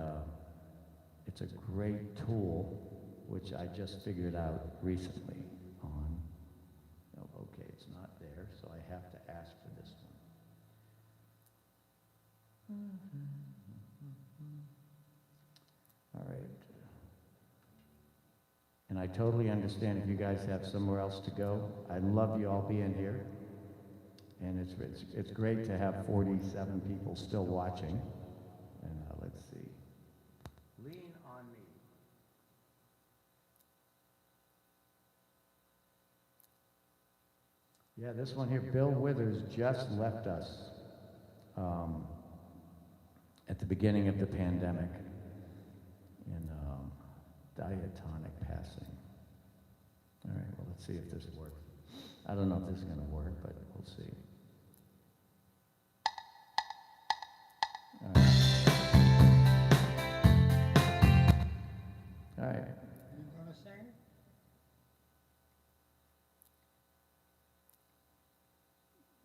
S2: it's a great tool, which I just figured out recently on. Oh, okay, it's not there, so I have to ask for this one. All right. And I totally understand if you guys have somewhere else to go. I love you all being here. And it's great to have 47 people still watching. And let's see. Lean on Me. Yeah, this one here, Bill Withers just left us at the beginning of the pandemic. In diatonic passing. All right, well, let's see if this works. I don't know if this is going to work, but we'll see. All right. All right.
S6: You gonna sing?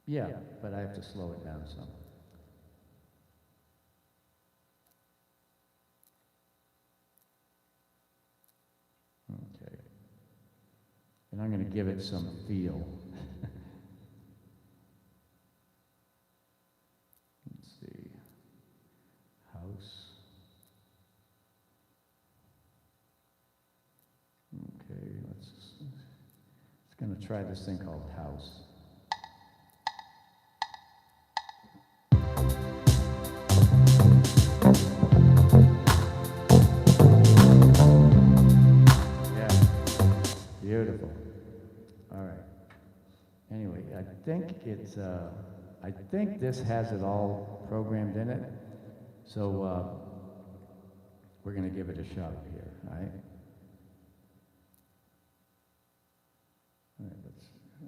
S2: Yeah, but I have to slow it down some. Okay. And I'm going to give it some feel. Let's see. House. Okay, it's going to try this thing called House. Beautiful. All right. Anyway, I think it's, I think this has it all programmed in it. So we're going to give it a shot here. right? All right,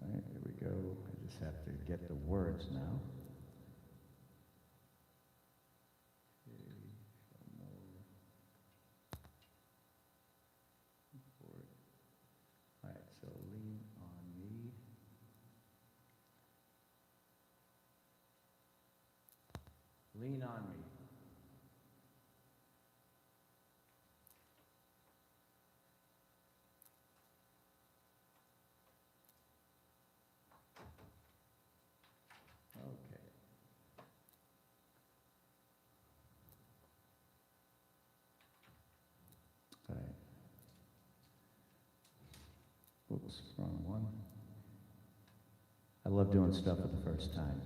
S2: all right, here we go. I just have to get the words now. All right, so lean on me. Lean on me. Okay. All right. Oops, wrong one. I love doing stuff for the first time.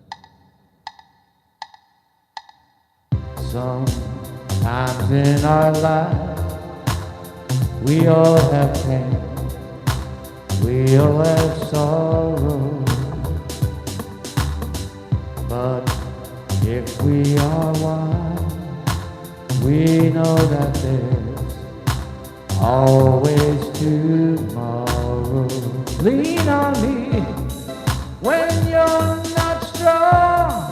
S2: Sometimes in our lives, we all have pain, we all have sorrow. But if we are wise, we know that there's always tomorrow. Lean on me when you're not strong.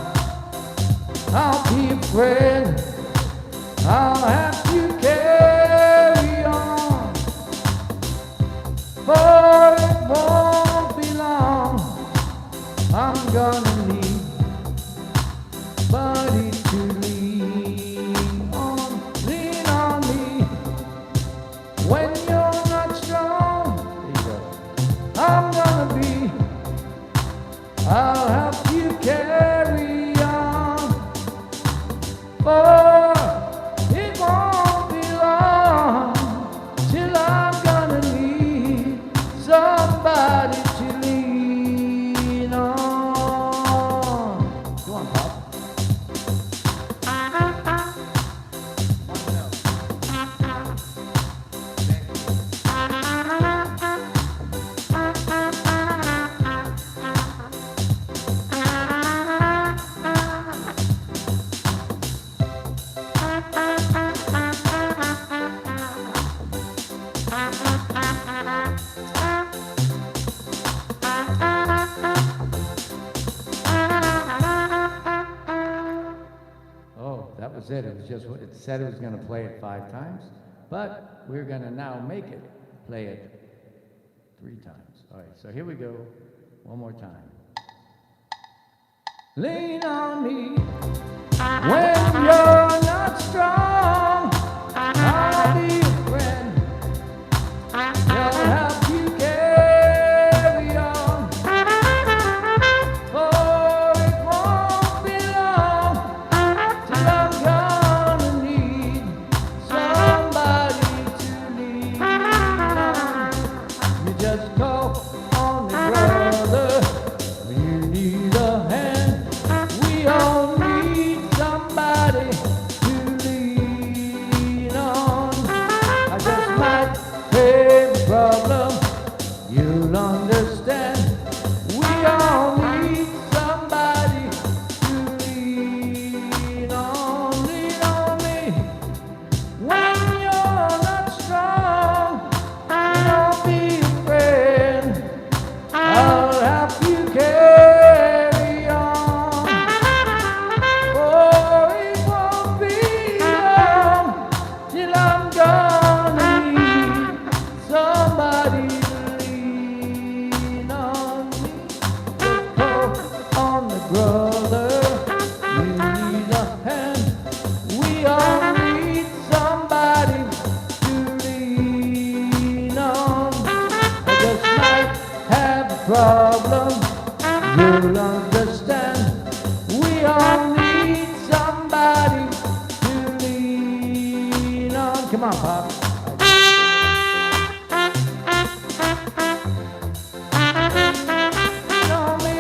S2: I'll be a friend, I'll have to carry on, for it won't be long. I'm gonna need somebody to lean on me. When you're not strong, there you go. I'm gonna be, I'll help you carry on, for it won't be long till I'm gonna need somebody to lean on. Go on, Pop. Oh, that was it. It was just, it said it was going to play it 5 times, but we're going to now make it play it 3 times. All right, so here we go. One more time. Lean on me when you're not strong. I'll be a friend. I'll help you carry on. For it won't be long till I'm gonna need somebody to lean on. You just call on the brother when you need a hand. We all need somebody to lean on. I just might have a problem, you'll understand. We all need somebody to lean on. Lean on me when you're not strong. Don't be afraid, I'll help you carry on. For it won't be long till I'm gonna need somebody to lean on me. Just call on the brother, you need a hand. We all need somebody to lean on. I just might have a problem, you'll understand. We all need somebody to lean on. Come on, Pop. Lean on me.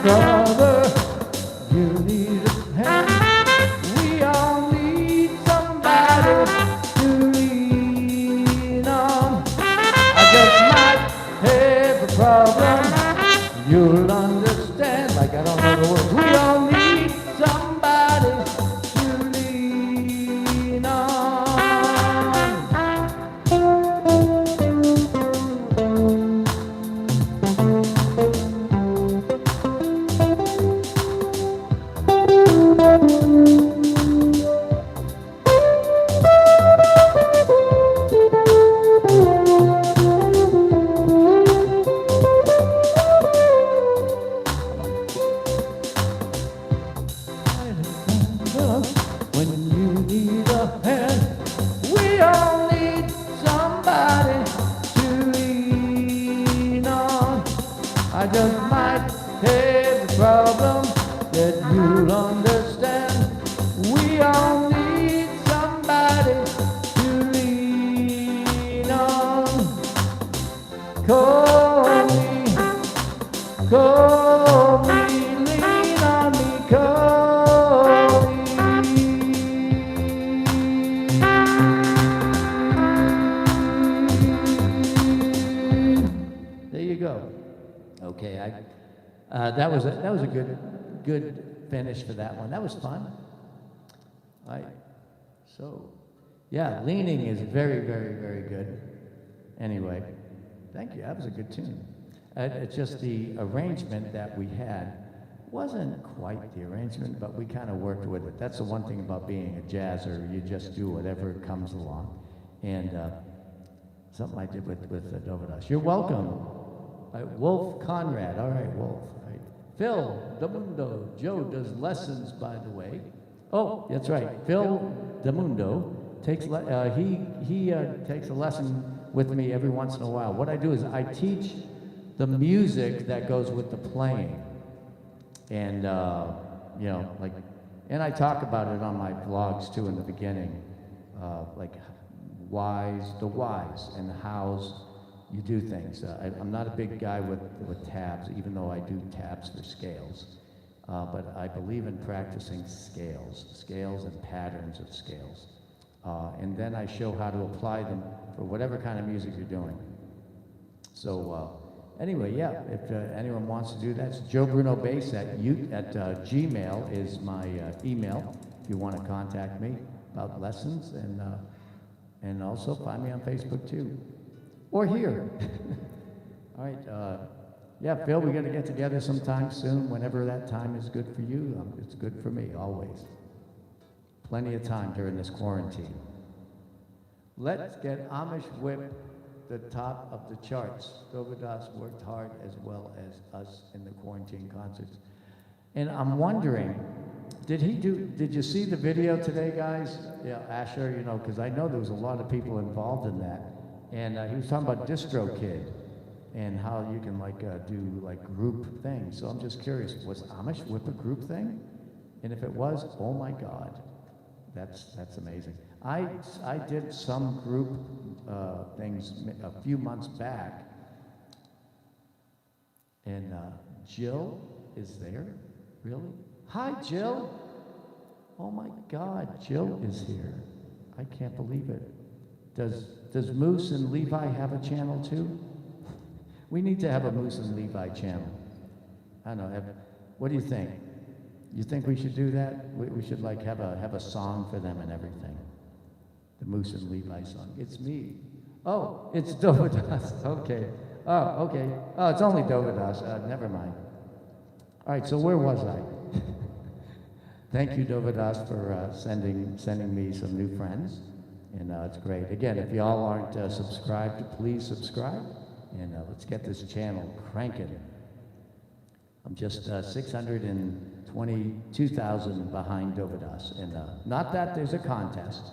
S2: brother, you need a hand. We all need somebody to lean on. I just might have a problem. You'll understand, like I don't know the words. We all need somebody to lean on. When you need a hand, we all need somebody to lean on. I just might have a problem that you'll understand. We all need somebody to lean on. Call me, lean on me, call me. There you go. Okay, that was a good finish for that one. That was fun. All right. So, yeah, leaning is very, very, very good. Anyway, thank you. That was a good tune. It's just the arrangement that we had wasn't quite the arrangement, but we kind of worked with it. That's the one thing about being a jazzer. You just do whatever comes along. And something I did with Dovydas. You're welcome. Wolf Conrad. All right, Wolf. All right. Phil DeMundo. Joe does lessons, by the way. Oh, that's right. Phil DeMundo takes he takes a lesson with me every once in a while. What I do is I teach the music that goes with the playing, and you know, like, and I talk about it on my vlogs too in the beginning, like the whys and the hows you do things. I'm not a big guy with tabs, even though I do tabs for scales, but I believe in practicing scales and patterns of scales, and then I show how to apply them for whatever kind of music you're doing. So. Anyway, yeah, if anyone wants to do that, it's JoeBrunoBass at Gmail is my email if you want to contact me about lessons, and also find me on Facebook too, or here. All right, yeah, Phil, we're going to get together sometime soon, whenever that time is good for you. It's good for me, always. Plenty of time during this quarantine. Let's get Amish Whip the top of the charts. Dovydas worked hard as well as us in the quarantine concerts. And I'm wondering, did you see the video today, guys? Yeah, Asher, you know, because I know there was a lot of people involved in that. And he was talking about DistroKid and how you can do group things. So I'm just curious, was Amish Whip a group thing? And if it was, oh my God, that's amazing. I did some group things a few months back, and Jill is there, really? Hi, Jill. Oh my God, Jill is here. I can't believe it. Does Moose and Levi have a channel too? We need to have a Moose and Levi channel. I don't know. What do you think? You think we should do that? We should have a song for them and everything. The Moose and Levi song. It's me. Oh, it's Dovydas. Okay. Oh, okay. Oh, it's only Dovydas. Never mind. All right. So where was I? Thank you, Dovydas, for sending me some new friends, and it's great. Again, if y'all aren't subscribed, please subscribe, and let's get this channel cranking. I'm just 622,000 behind Dovydas, and not that there's a contest,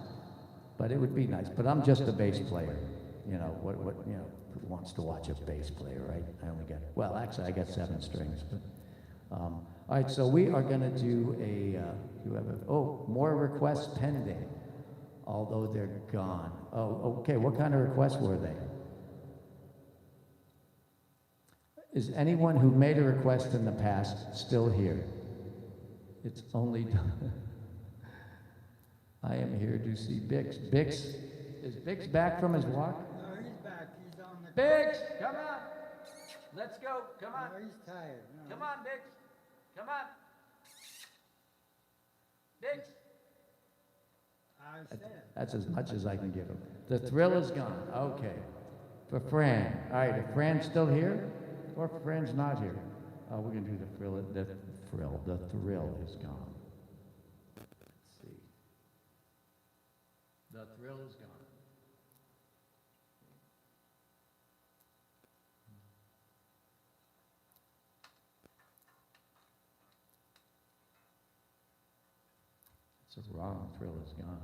S2: but it would be nice. But I'm just a bass player, you know. What you know? Who wants to watch a bass player, right? I only got actually I got 7 strings. But all right, so we are going to do more requests pending, although they're gone. Oh, okay. What kind of requests were they? Is anyone who made a request in the past still here? It's only, I am here to see Bix. Bix, is Bix back from his walk?
S6: No, he's back. He's on the.
S2: Bix, come on. Let's go, come on.
S6: No, he's tired. No.
S2: Come on, Bix. Come on. Bix.
S6: I said.
S2: That's as much as I can give him. The thrill is gone. Okay. For Fran. All right, if Fran's still here, or if Fran's not here, we're gonna do the thrill. The thrill is gone. Let's see. The thrill is gone. It's wrong. Thrill is gone.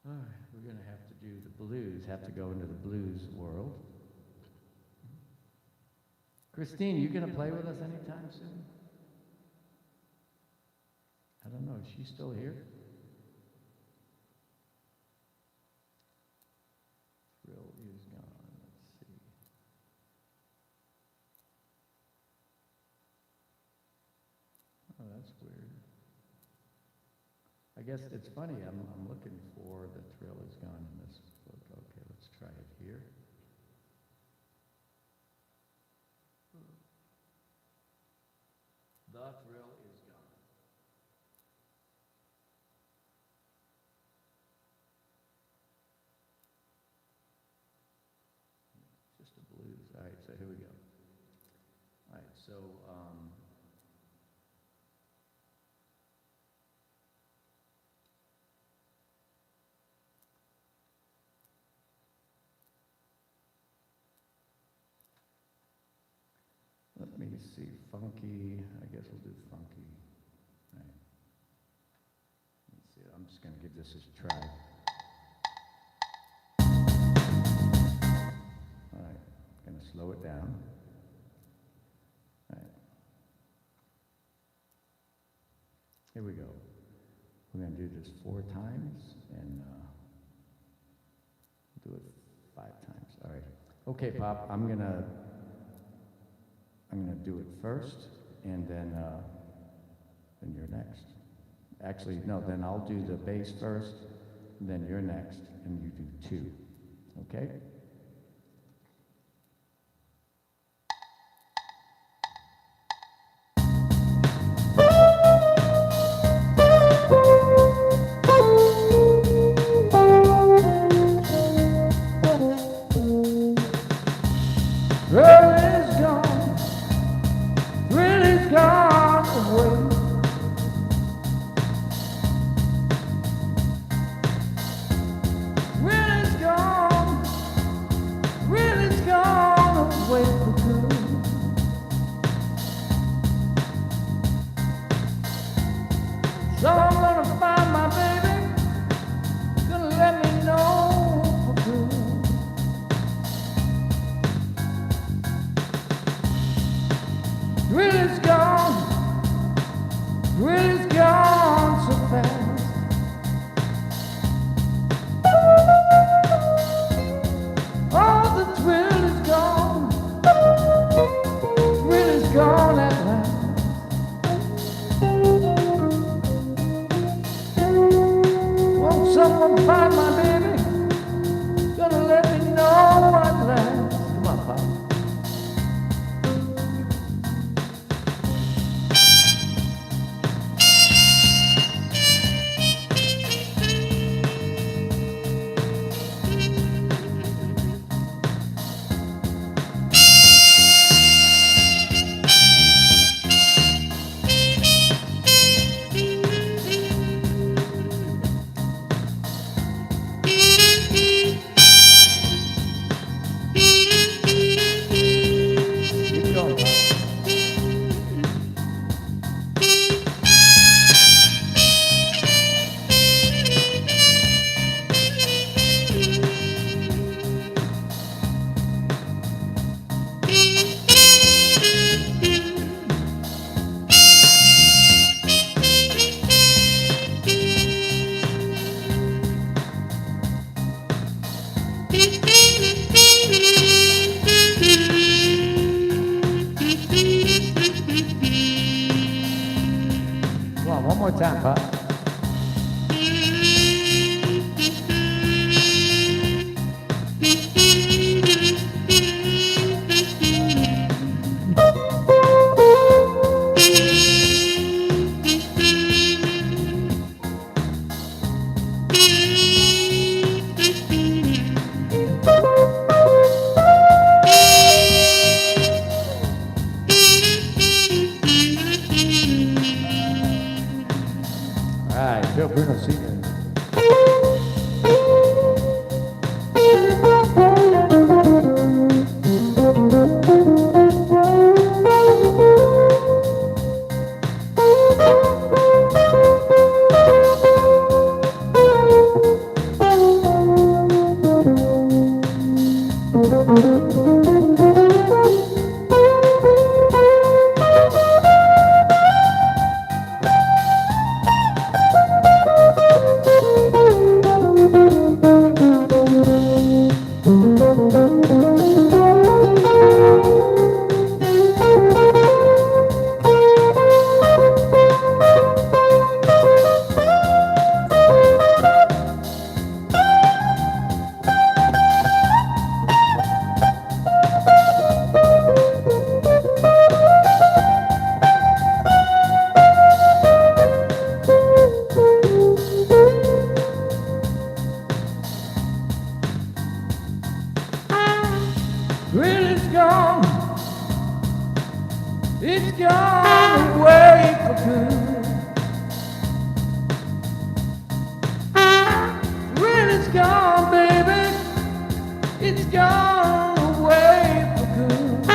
S2: All right, we're gonna have to do the blues. Have to go into the blues world. Christine, you gonna play with us anytime soon? I don't know. Is she still here? Thrill is gone. Let's see. Oh, that's weird. I guess it's funny, I'm looking for the thrill is gone in this book. Okay, let's try it here. The thrill is gone. Just a blues. All right, so here we go. All right, so let me see, funky, I guess we'll do funky. All right. Let's see, I'm just gonna give this a try. All right, gonna slow it down. All right. Here we go. We're gonna do this 4 times and do it 5 times. All right. Okay, Pop, I'm gonna do it first, and then you're next. Actually, no, then I'll do the bass first, then you're next, and you do 2. Okay? more time, Pop. All right, Joe Bruno Sr. Well, it's gone. It's gone away for good. Well, it's gone, baby. It's gone away for good.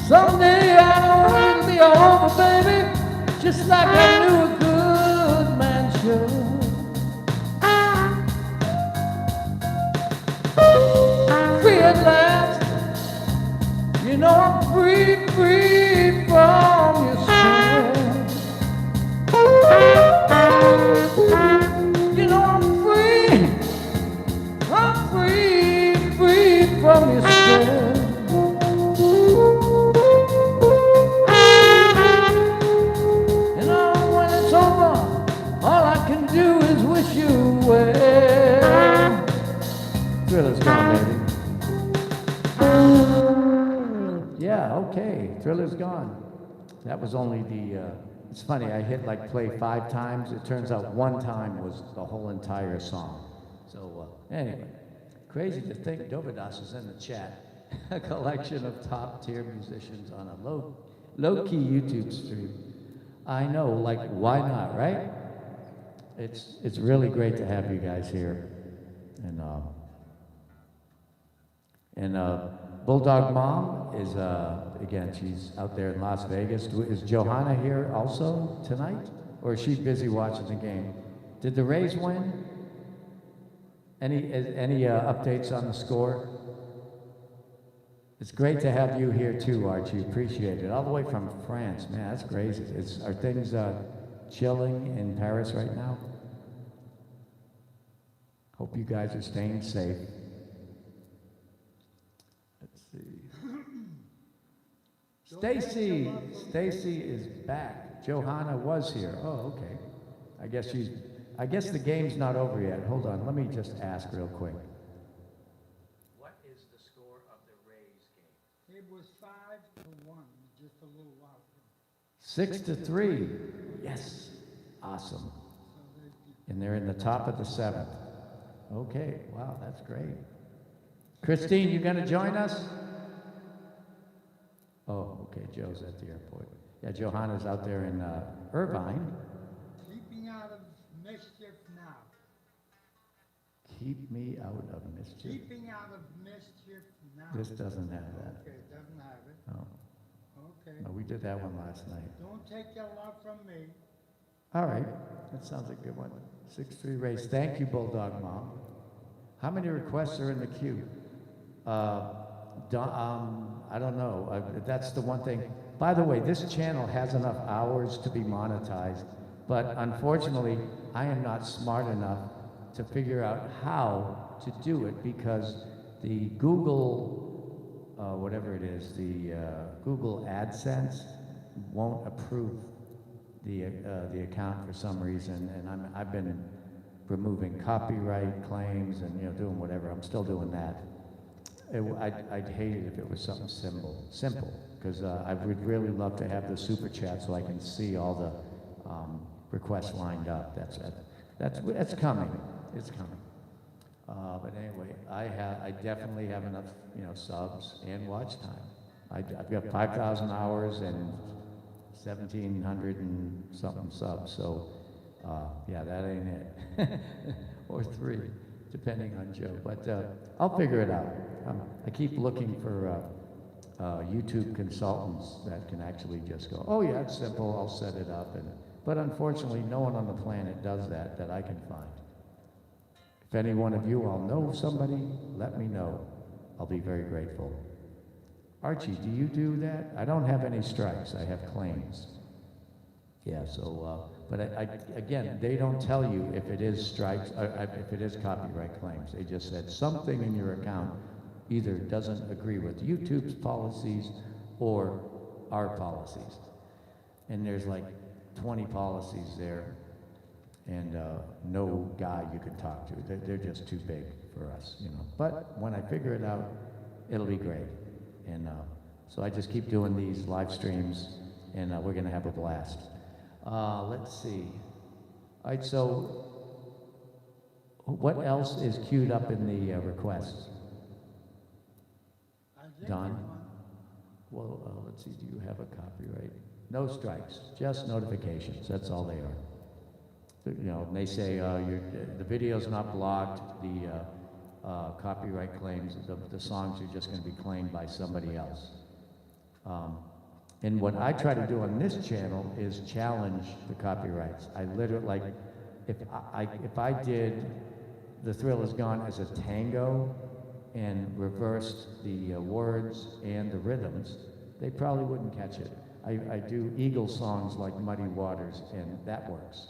S2: Someday I know it'll be over, baby, just like I knew a good man should. Free at last, you know I'm free, free from your sin. You know I'm free, free from your sin. And when it's over, all I can do is wish you well. Thriller's gone, baby. Yeah, okay, Thriller's gone. That was only the, it's funny, I hit like play 5 times. It turns out 1 time was the whole entire song. So anyway, crazy to think Dovydas is in the chat. A collection of top tier musicians on a low-key YouTube stream. I know, like, why not, right? It's really great to have you guys here. And Bulldog Mom is, again, she's out there in Las Vegas. Is Johanna here also tonight? Or is she busy watching the game? Did the Rays win? Any updates on the score? It's great to have you here too, Archie. Appreciate it. All the way from France. Man, that's crazy. Are things chilling in Paris right now? Hope you guys are staying safe. Let's see. Stacy is back. Johanna was here. Oh, okay. I guess the game's not over yet. Hold on, let me just ask real quick. What is the score of the Rays game?
S6: It was 5-1, just a little while ago.
S2: 6-3. Yes. Awesome. And they're in the top of the 7th. Okay, wow, that's great. Christine, you gonna join us? Oh, okay, Joe's at the airport. Yeah, Johanna's out there in Irvine.
S6: Keeping out of mischief now.
S2: Keep me out of mischief.
S6: Keeping out of mischief now.
S2: This doesn't have that.
S6: Okay, it doesn't have it.
S2: Oh,
S6: Okay.
S2: no, we did that one last night.
S6: Don't take your love from me.
S2: All right, that sounds like a good one. 6-3 race. Thank you, Bulldog Mom. How many requests are in the queue? I don't know. That's the one thing. By the way, this channel has enough hours to be monetized, but unfortunately, I am not smart enough to figure out how to do it because the Google, whatever it is, the Google AdSense won't approve the account for some reason, and I've been removing copyright claims and doing whatever. I'm still doing that. I'd hate it if it was something simple, because I would really love to have the super chat so I can see all the requests lined up. That's coming. It's coming. But anyway, I definitely have enough subs and watch time. I've got 5,000 hours and 1,700 and something subs. So yeah, that ain't it. Or 3, depending on Joe. But I'll figure it out. I keep looking for YouTube consultants that can actually just go, oh yeah, it's simple, I'll set it up. But unfortunately, no one on the planet does that I can find. If any one of you all know somebody, let me know. I'll be very grateful. Archie, do you do that? I don't have any strikes, I have claims. Yeah, so, but again, they don't tell you if it is strikes, if it is copyright claims. They just said something in your account either doesn't agree with YouTube's policies or our policies. And there's like 20 policies there, and no guy you can talk to. They're just too big for us, But when I figure it out, it'll be great. And so I just keep doing these live streams, and we're gonna have a blast. Let's see. All right, so what else is queued up in the requests? Don? Well, let's see, do you have a copyright? No strikes, just notifications, that's all they are. They say the video's not blocked, the copyright claims, the songs are just going to be claimed by somebody else. And what I try to do on this channel is challenge the copyrights. I literally, if I did The Thrill Is Gone as a tango and reversed the words and the rhythms, they probably wouldn't catch it. I do Eagle songs like Muddy Waters, and that works.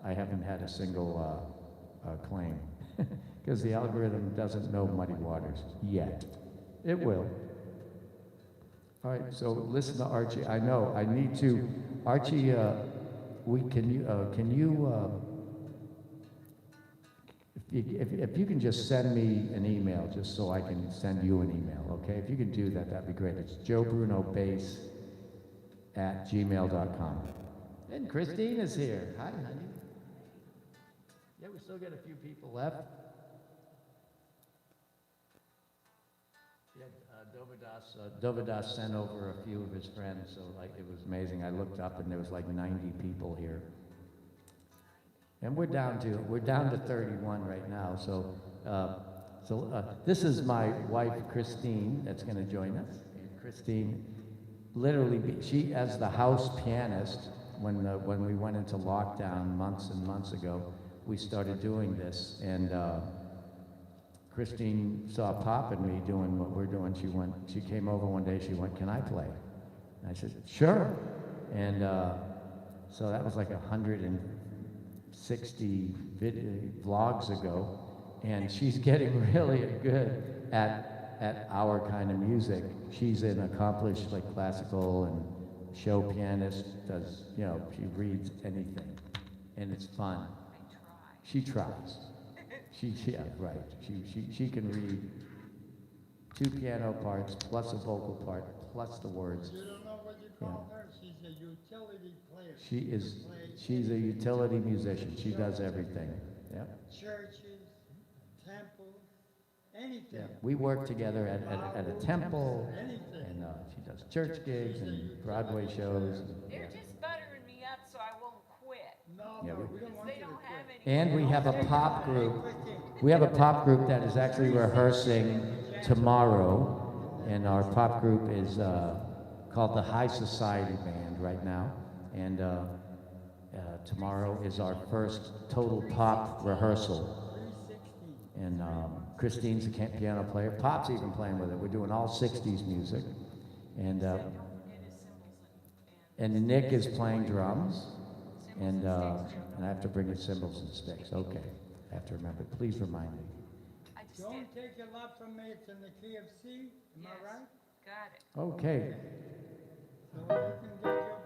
S2: I haven't had a single claim, because the algorithm doesn't know Muddy Waters yet. It will. All right, so listen to Archie. I know, I need to, Archie, if you can just send me an email, just so I can send you an email, okay? If you can do that, that'd be great. It's JoeBrunoBass @gmail.com. And Christine is here. Hi, honey. Yeah, we still got a few people left. Yeah, Dovydas sent over a few of his friends, so it was amazing. I looked up and there was like 90 people here. And we're down to 31 right now. So this is my wife Christine that's going to join us. And Christine, literally, she as the house pianist when we went into lockdown months and months ago, we started doing this, and Christine saw Pop and me doing what we're doing. She came over one day. She went, "Can I play?" And I said, "Sure." And so that was like 160 vlogs ago, and she's getting really good at our kind of music. She's an accomplished classical and show pianist. Does she reads anything, and it's fun. She tries. Yeah, right. She can read 2 piano parts plus a vocal part plus the words.
S6: You don't know what you call her? She's a utility player.
S2: She's a utility musician. She does everything. Yep.
S6: Churches, temples, anything.
S2: Yeah. We work together at a temple,
S6: Anything.
S2: and she does church gigs and Broadway shows.
S3: They're just buttering me up so I won't quit.
S6: No,
S2: Yeah,
S6: we don't want
S3: They
S6: you to
S3: don't have
S6: quit.
S3: any.
S2: And we have a pop group.
S6: Christine,
S2: We have a pop group that is actually rehearsing tomorrow, and our pop group is called the High Society Band right now, and tomorrow is our first total pop rehearsal.
S6: 316.
S2: And Christine's a piano player. Pop's even playing with it. We're doing all 60s music, and Nick is playing drums, and I have to bring his cymbals and sticks. Okay, I have to remember. Please remind me.
S3: I just did.
S6: Don't take a lot from me. It's in the key of C. Am
S3: Yes.
S6: I right?
S3: Got it.
S2: Okay.
S6: So you can get your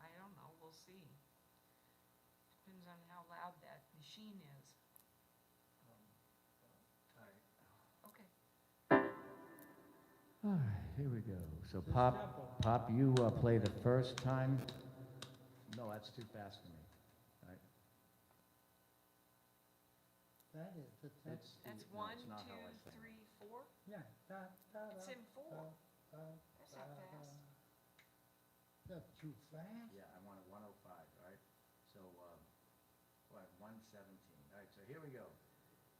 S3: I don't know, we'll see. Depends on how loud that machine is. Okay.
S2: All right, here we go. So Pop, you play the first time. No, that's too fast for me. All right.
S6: That is the tempo.
S3: That's
S2: No,
S3: 1,
S2: it's not how I
S3: 2,
S2: sing.
S3: 3, 4.
S6: Yeah.
S3: It's in 4. That's not fast.
S6: That's too fast?
S2: Yeah, I want a 105, all right? So, what, 117. All right, so here we go.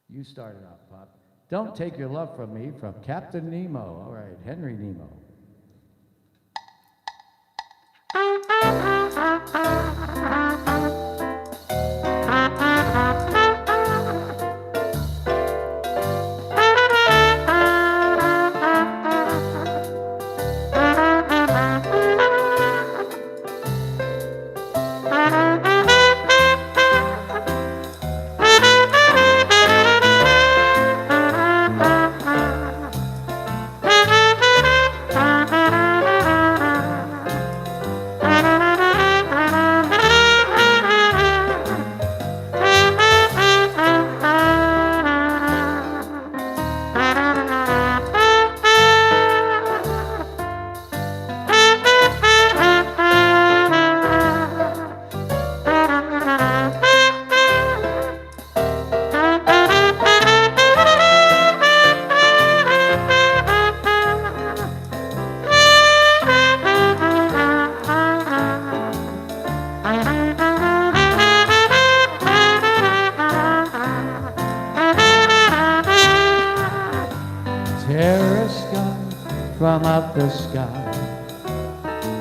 S2: You start it off, Pop. Don't Take Your Love From Me from Captain Nemo. All right, Henry Nemo. From up the sky,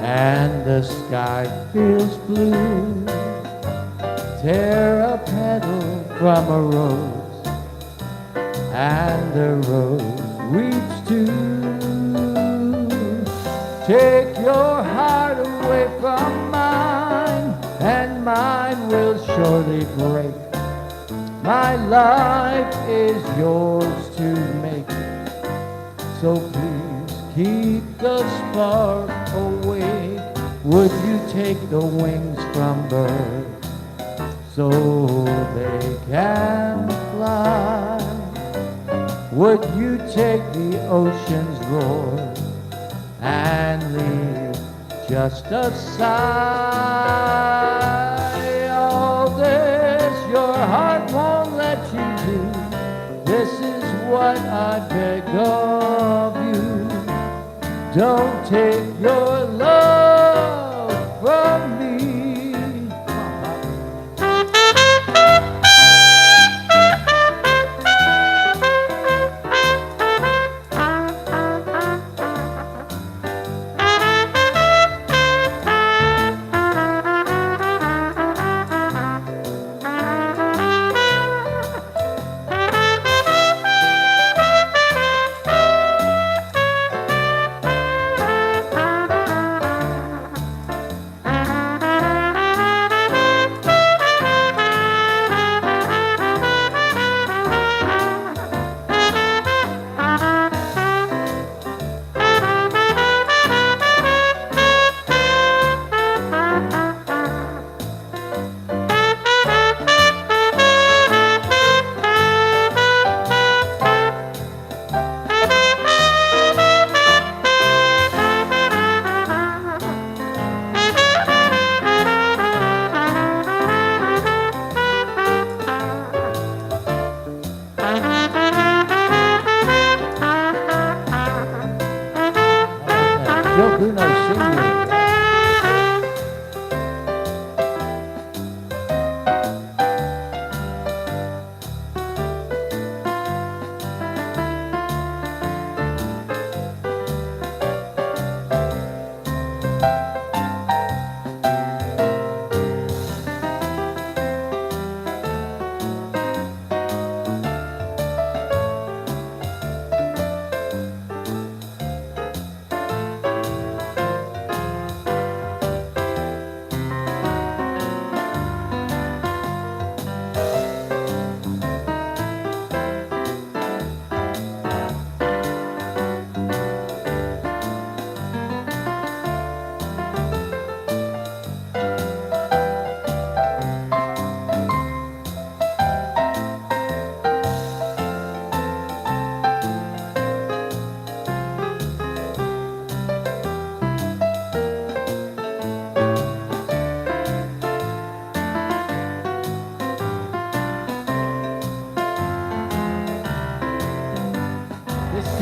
S2: and the sky feels blue. Tear a petal from a rose, and the rose weeps too. Take your heart away from mine, and mine will surely break. My life is yours to make, so please keep the spark awake. Would you take the wings from birds so they can fly? Would you take the ocean's roar and leave just a sigh? All this your heart won't let you do. This is what I beg of you. Don't take your love from me.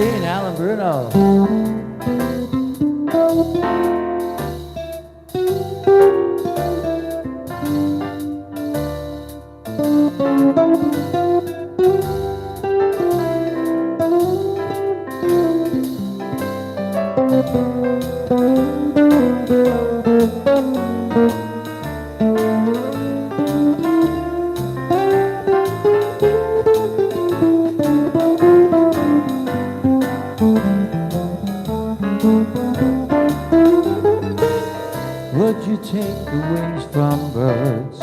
S2: Christine, Allen-Bruno. Would you take the wings from birds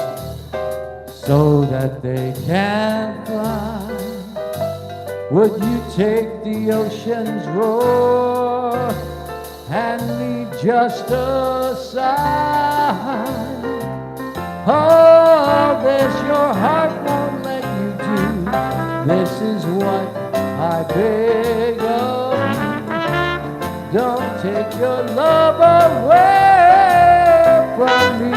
S2: so that they can fly? Would you take the ocean's roar and leave just a sigh? Oh, this your heart won't let you do. This is what I beg of you. Don't take your love away from me.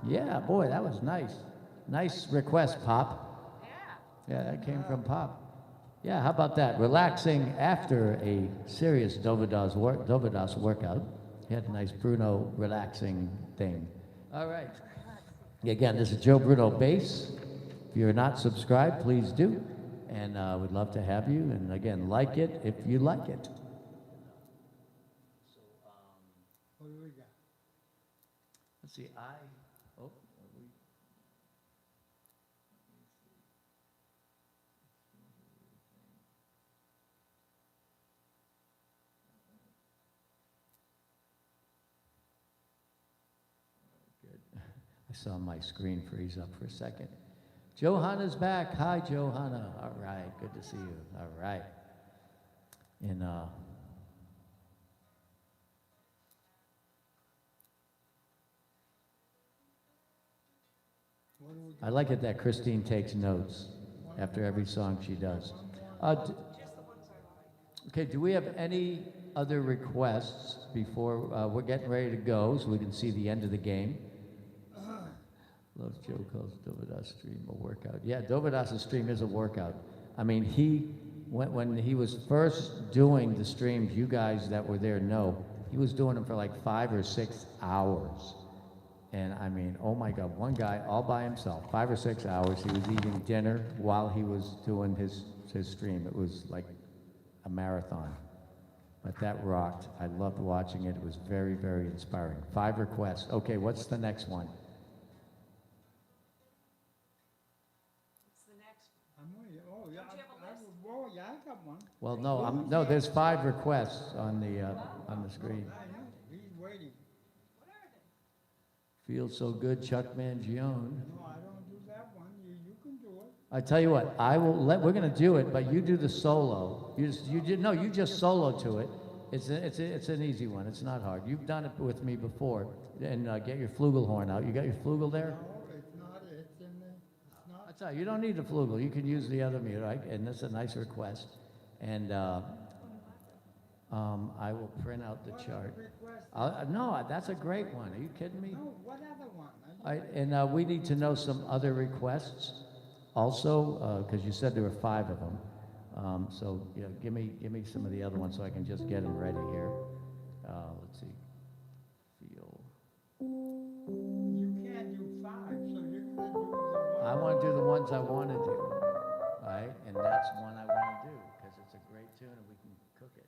S2: Yeah, boy, that was nice. Nice request, Pop. Yeah, that came from Pop. Yeah, how about that? Relaxing after a serious Dovydas workout. He had a nice Bruno relaxing thing. All right. Again, this is Joe Bruno Bass. If you're not subscribed, please do. And we'd love to have you. And again, like it if you like it.
S6: What do we got?
S2: Let's see, I saw my screen freeze up for a second. Johanna's back. Hi, Johanna. All right, good to see you. All right. And
S6: What do we got?
S2: I like it that Christine takes notes after every song she does. Okay, do we have any other requests before we're getting ready to go so we can see the end of the game? Loves Joe calls Dovydas stream a workout. Yeah, Dovydas' stream is a workout. I mean, when he was first doing the streams, you guys that were there know, he was doing them for like 5 or 6 hours. And I mean, oh my God, one guy all by himself, 5 or 6 hours, he was eating dinner while he was doing his stream. It was like a marathon. But that rocked. I loved watching it. It was very, very inspiring. 5 requests. Okay, what's the next one?
S6: I'm waiting. Oh, yeah. Oh, yeah, I got one.
S2: Well, no, there's 5 requests on the screen.
S6: I know. He's waiting.
S2: Feels so good, Chuck Mangione.
S6: No, I don't do that one. You can do it.
S2: I tell you what, we're gonna do it, but you do the solo. You just solo to it. It's an easy one. It's not hard. You've done it with me before. And get your flugelhorn out. You got your flugel there?
S6: No, it's not. It's in there. It's not.
S2: That's all right. You don't need the flugel. You can use the other mute, right? And that's a nice request. And I will print out the chart. No, that's a great one. Are you kidding me?
S6: No, what other one?
S2: All right, and we need to know some other requests also, because you said there were 5 of them. So you know, give me some of the other ones so I can just get them ready here. Let's see. Feel.
S6: You can't do 5, so you're gonna do the one.
S2: I want to do the ones I want to do. All right, and that's one I want to do because it's a great tune and we can cook it.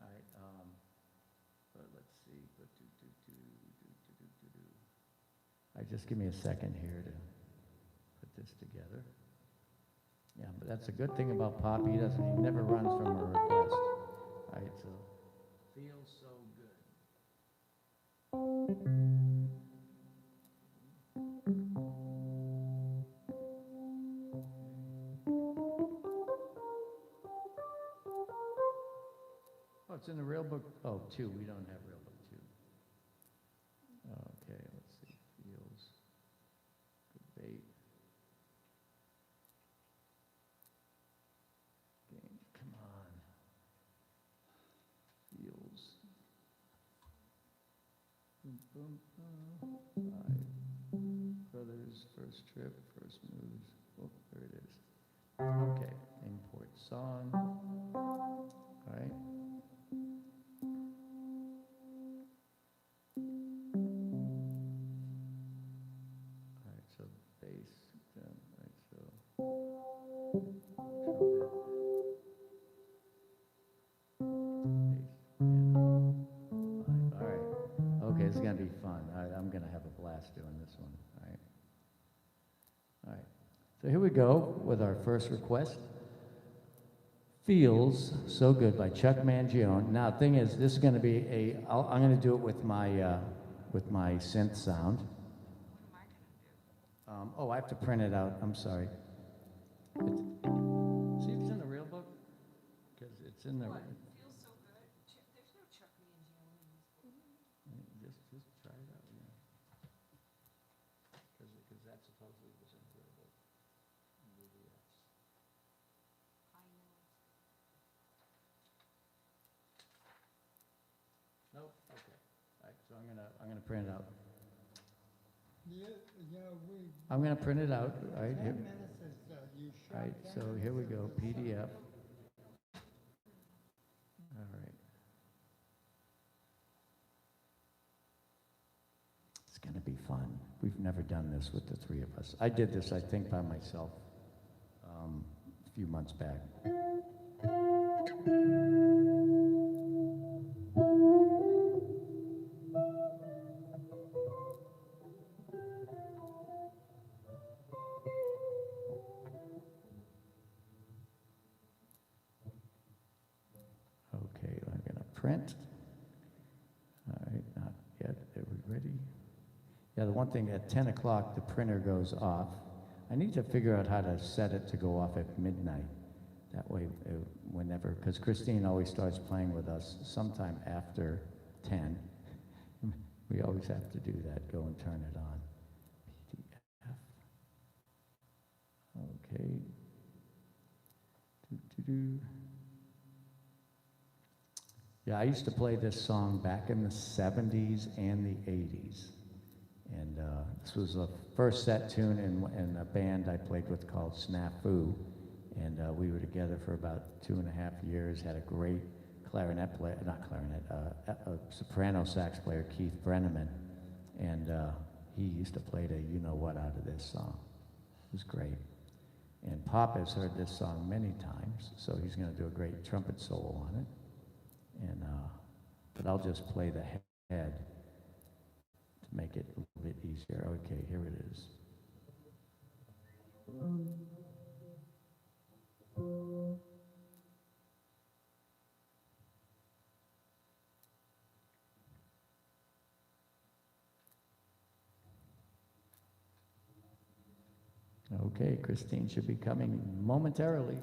S2: All right. But let's see. Just give me a second here to put this together. Yeah, but that's a good thing about Pop. He never runs from a request. All right, so feels so good. Oh, it's in the real book. Oh, 2. We don't have real book 2. Okay, let's see. Feels. Debate. Game. Come on. Feels. Boom, boom, boom. All right. Brothers, first trip, first moves. Oh, there it is. Okay, import song. All right. All right, so bass, all right, so trumpet, bass, piano, all right. Okay, this is gonna be fun. I'm gonna have a blast doing this one. All right. All right. So here we go with our first request. Feels So Good by Chuck Mangione. Now, the thing is, this is going to be I'm going to do it with my synth sound.
S3: What am I gonna do?
S2: Oh, I have to print it out. I'm sorry. See if it's in the real book? Because it's in the...
S3: What? Feels so good. There's no Chuck Mangione in this book.
S2: Just try it out, yeah. Because that supposedly was in the real book.
S3: I know.
S2: Nope. Okay. All right. So I'm gonna print it out. I'm gonna print it out. All right.
S6: 10
S2: Here.
S6: minutes is, you shot
S2: All right.
S6: 10
S2: So
S6: minutes
S2: here we
S6: of
S2: go.
S6: the
S2: PDF.
S6: song.
S2: All right. It's gonna be fun. We've never done this with the three of us. I did this, I think, by myself a few months back. Okay, I'm gonna print. All right, not yet. Are we ready? Yeah, the one thing, at 10 o'clock, the printer goes off. I need to figure out how to set it to go off at midnight. That way, whenever, because Christine always starts playing with us sometime after 10. We always have to do that, go and turn it on. PDF. Okay. Do. Yeah, I used to play this song back in the 70s and the 80s. And this was the first set tune in a band I played with called Snafu. And we were together for about 2.5 years, had a great clarinet player, not clarinet, a soprano sax player, Keith Brenneman. And he used to play the you-know-what out of this song. It was great. And Pop has heard this song many times, so he's going to do a great trumpet solo on it. And but I'll just play the head to make it a little bit easier. Okay, here it is. Okay, Christine should be coming momentarily.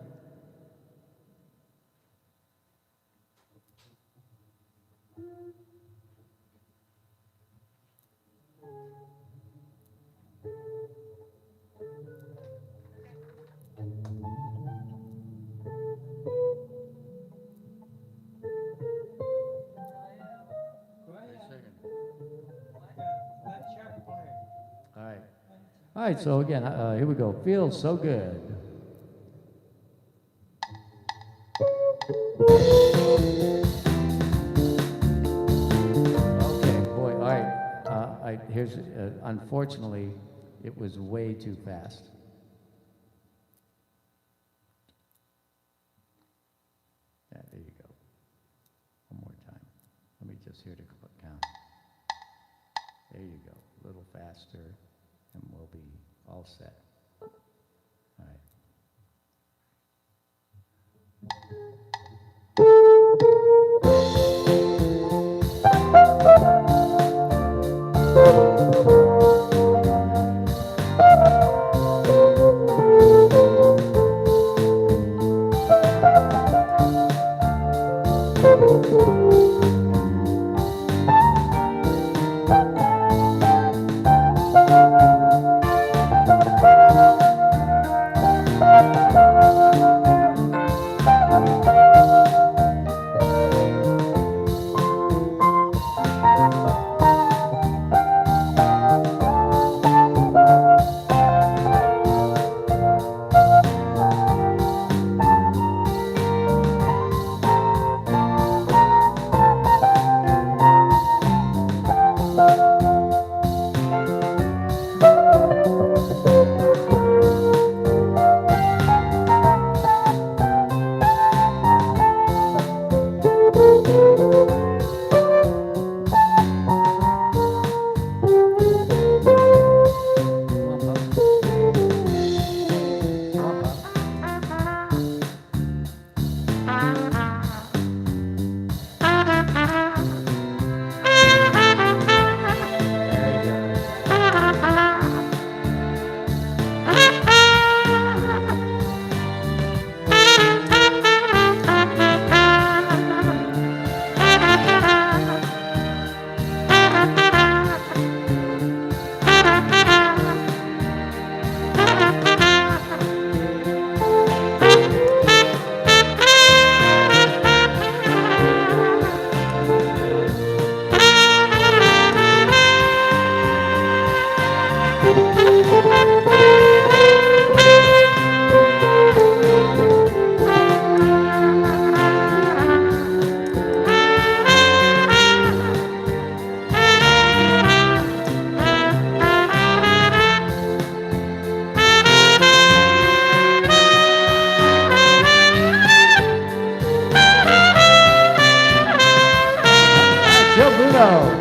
S2: All right, so again, here we go. Feels so good. Okay, boy, all right. Here's, unfortunately, it was way too fast. Yeah, there you go. One more time. Let me just hear the count. There you go. A little faster. And we'll be all set. All right. go.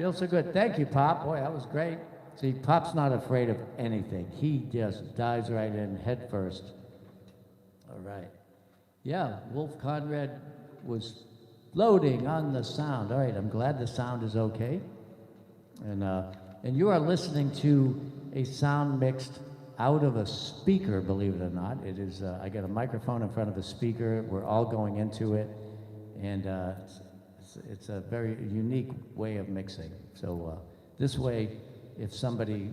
S2: Feels so good. Thank you, Pop. Boy, that was great. See, Pop's not afraid of anything. He just dives right in head first. All right. Yeah, Wolf Conrad was floating on the sound. All right, I'm glad the sound is okay. And you are listening to a sound mixed out of a speaker, believe it or not. It is, I got a microphone in front of a speaker. We're all going into it. And it's a very unique way of mixing. So this way, if somebody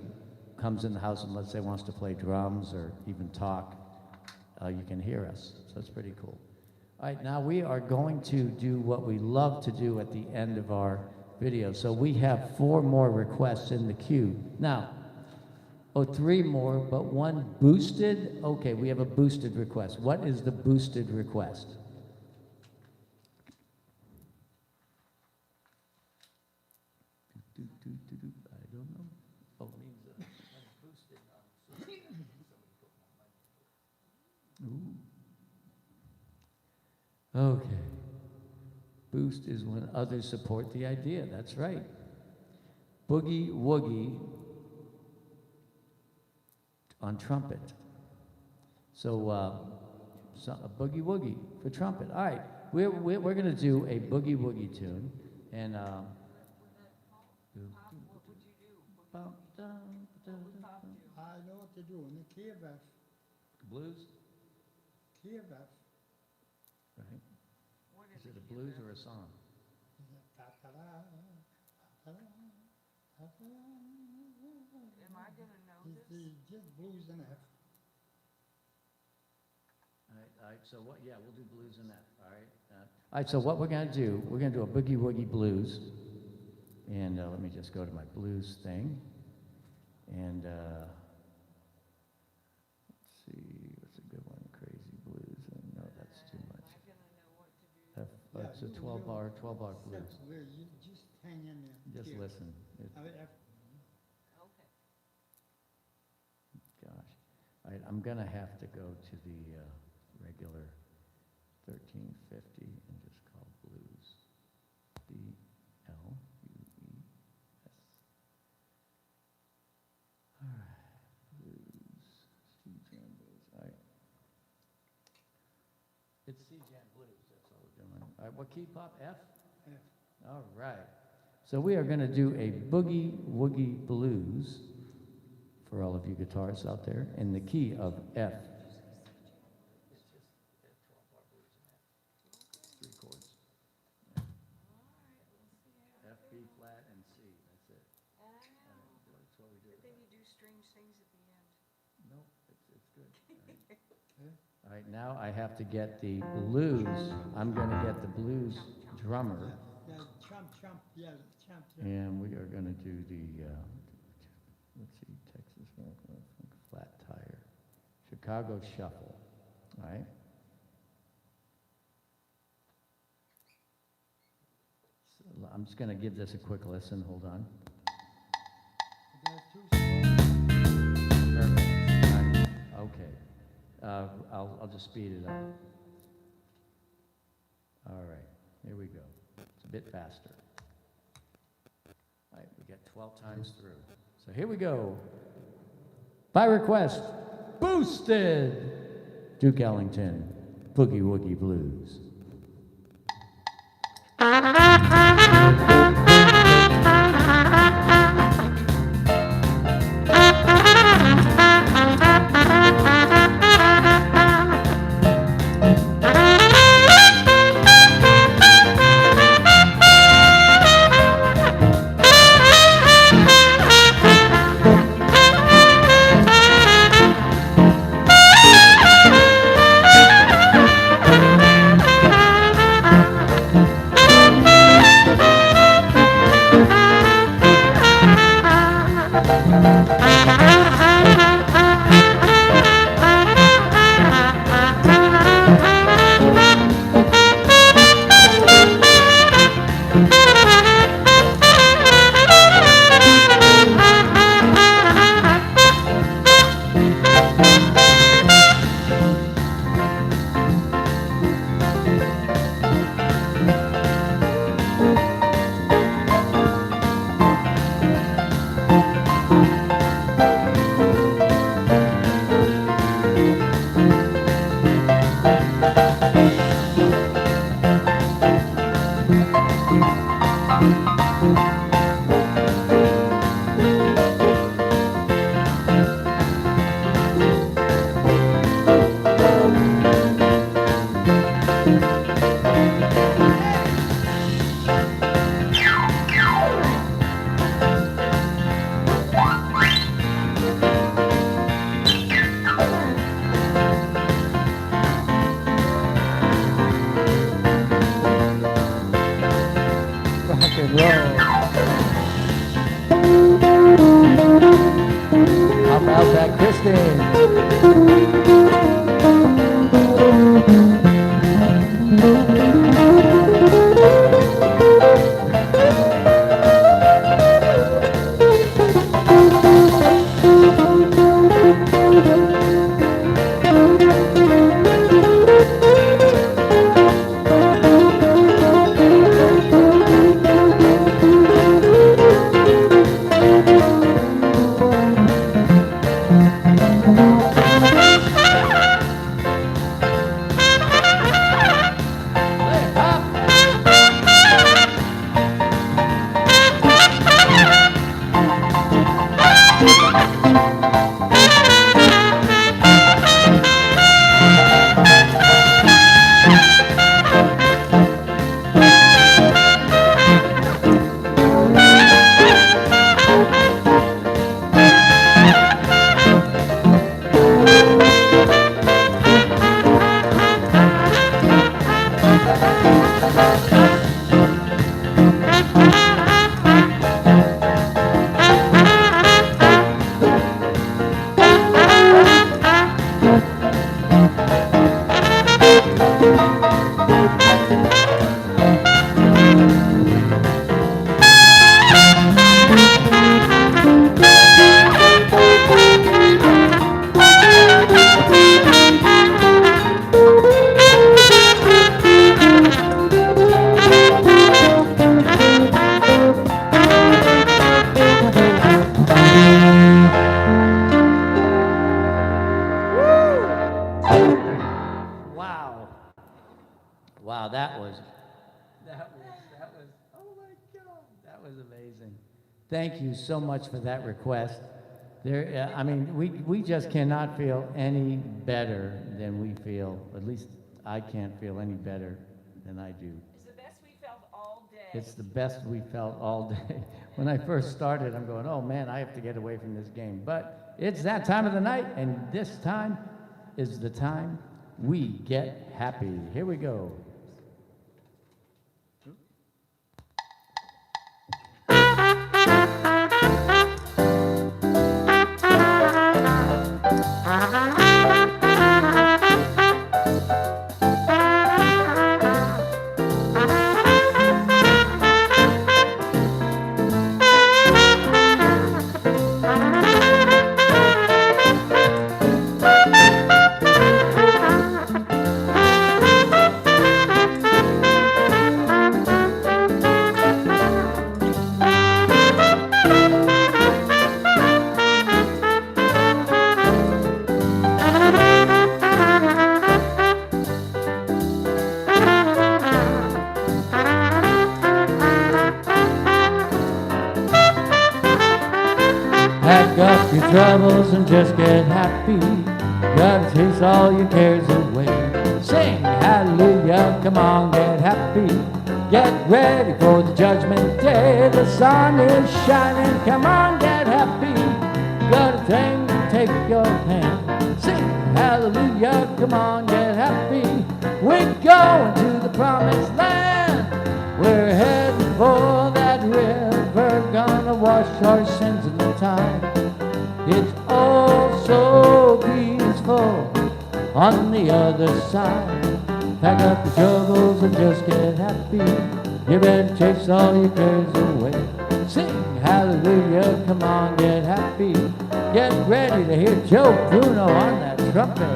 S2: comes in the house and let's say wants to play drums or even talk, you can hear us. So it's pretty cool. All right, now we are going to do what we love to do at the end of our video. So we have 4 more requests in the queue. Now, 3 more, but 1 boosted. Okay, we have a boosted request. What is the boosted request? I don't know. Oh, it means boosted. Ooh. Okay. Boost is when others support the idea. That's right. Boogie Woogie on trumpet. So, a Boogie Woogie for trumpet. All right. We're going to do a Boogie Woogie tune. And
S3: What would you do?
S2: bum, dum, dum,
S3: we
S2: dum.
S3: talked to.
S6: I know what to do in the key of F.
S2: Blues,
S6: Key of F.
S2: right?
S3: What
S2: Is
S3: is
S2: it a
S3: key
S2: blues
S3: of
S2: or a
S3: F?
S2: song?
S6: Ta-ta-da, ta-ta-da, ta-ta-da.
S3: Am I gonna know
S6: It's
S3: this?
S6: just blues in F.
S2: All right, so what, yeah, we'll do blues in that, all right? All right, so what we're gonna do a boogie woogie blues. And let me just go to my blues thing. And let's see, what's a good one? Crazy blues. No, that's too
S3: Am
S2: much.
S3: I gonna know what to do?
S2: It's a 12 bar blues.
S6: Simple, you just hang in there.
S2: Just
S6: Here.
S2: listen.
S6: I mean, F.
S3: Okay.
S2: Gosh. All right, I'm gonna have to go to the regular 1350 and just call blues. B-L-U-E-S. All right, blues, C-Jam blues, all right. It's C-Jam blues, that's all we're doing. All right, what key, Pop? F?
S6: F.
S2: All right. So we are gonna do a boogie woogie blues for all of you guitarists out there in the key of F. Three chords.
S3: All right, we'll see how.
S2: F, B flat, and C. That's it.
S3: I know.
S2: That's what we do.
S3: But then you do strange things at the end.
S2: Nope, it's good. All right, now I have to get the blues. I'm gonna get the blues drummer,
S6: Yeah, chump, chump, yeah, chump, chump.
S2: and we are gonna do the, let's see, Texas flat tire, Chicago shuffle. All right. So I'm just gonna give this a quick listen. Hold on.
S6: That's too slow.
S2: Perfect. All right. Okay. I'll just speed it up. All right, here we go. It's a bit faster. All right, we get 12 times through. So here we go. By request, boosted Duke Ellington, Boogie Woogie Blues. Rock and roll. How about that, Kristen? Wow. Wow, that was, oh my God, that was amazing. Thank you so much for that request. There, I mean, we just cannot feel any better than we feel. At least I can't feel any better than I do.
S3: It's the best we felt all day.
S2: It's the best we felt all day. When I first started, I'm going, oh man, I have to get away from this game. But it's that time of the night, and this time is the time we get happy. Here we go. Pack up your troubles and just get happy. Gotta chase all your cares away. Sing hallelujah, come on, get happy. Get ready for the judgment day. The sun is shining, come on, get happy. Got a thing to take your hand. Sing hallelujah, come on, get happy. We're going to the promised land. We're heading for that river, gonna wash our sins in the tide. It's all so peaceful on the other side. Pack up your troubles and just get happy. You better chase all your cares away. Sing hallelujah, come on, get happy. Get ready to hear Joe Bruno on that trumpet.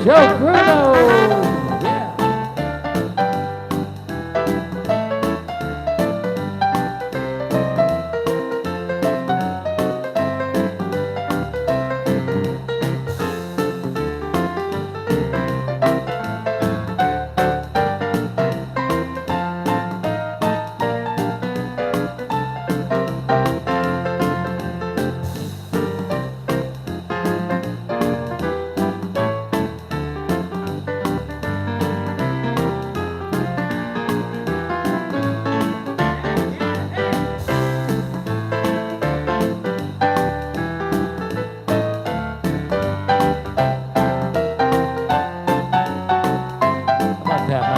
S2: Joe Bruno! Yeah!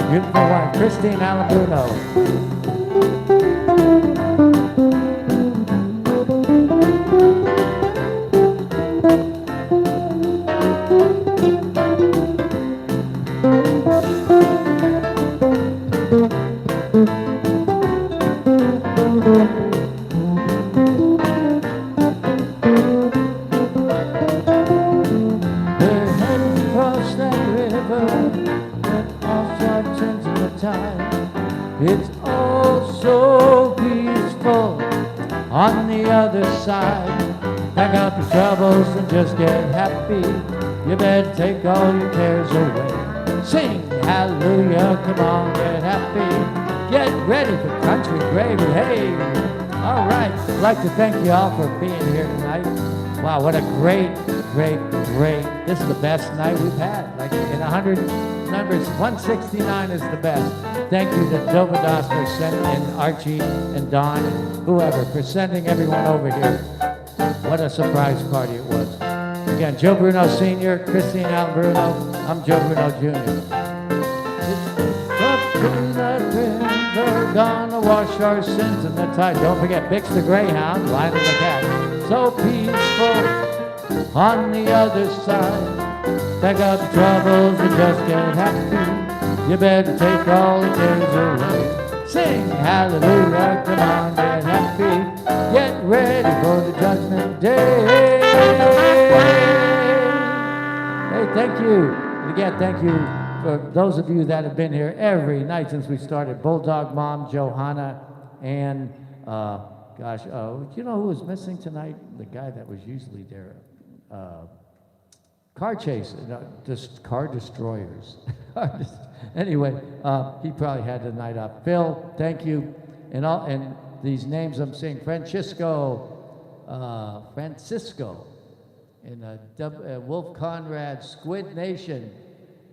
S2: Beautiful wife, Christine Allen-Bruno. They're heading across that river,
S7: side, with all sorts in the tide. It's all so peaceful on the other side. Pack up your troubles and just get happy. You better take all your cares away. Sing hallelujah, come on, get happy. Get ready for country gravy, hey! All right, I'd like to thank you all for being here tonight. Wow, what a great, this is the best night we've had. Like in 100 numbers, 169 is the best. Thank you to Dovydas for sending, and Archie and Don and whoever for sending everyone over here. What a surprise party it was. Again, Joe Bruno Sr., Christine Allen-Bruno, I'm Joe Bruno Jr. Up in the river, gonna wash our sins in the tide. Don't forget Bix the Greyhound Lionel the cat. So peaceful on the other side. Pack up your troubles and just get happy. You better take all the cares away. Sing hallelujah, come on, get happy. Get ready for the judgment day. Hey, thank you. And again, thank you for those of you that have been here every night since we started. Bulldog Mom, Johanna, and you know who was missing tonight? The guy that was usually there. Car chase, just car destroyers. Anyway, he probably had the night off. Phil, thank you. And these names I'm saying, Francisco, and Wolf Conrad, Squid Nation.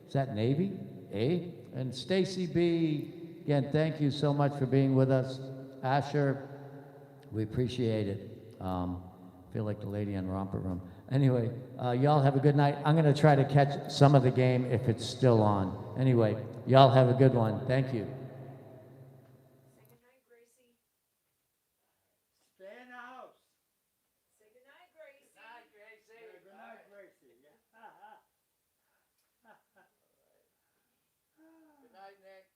S7: Is that Navy? A? And Stacy B. Again, thank you so much for being with us. Asher, we appreciate it. Feel like the lady in Romper Room. Anyway, y'all have a good night. I'm going to try to catch some of the game if it's still on. Anyway, y'all have a good one. Thank you.
S6: Stay in the house.
S3: Say goodnight, Gracie.
S6: Good night, Gracie. Good night, Gracie. Yeah.
S7: Good night, Nick.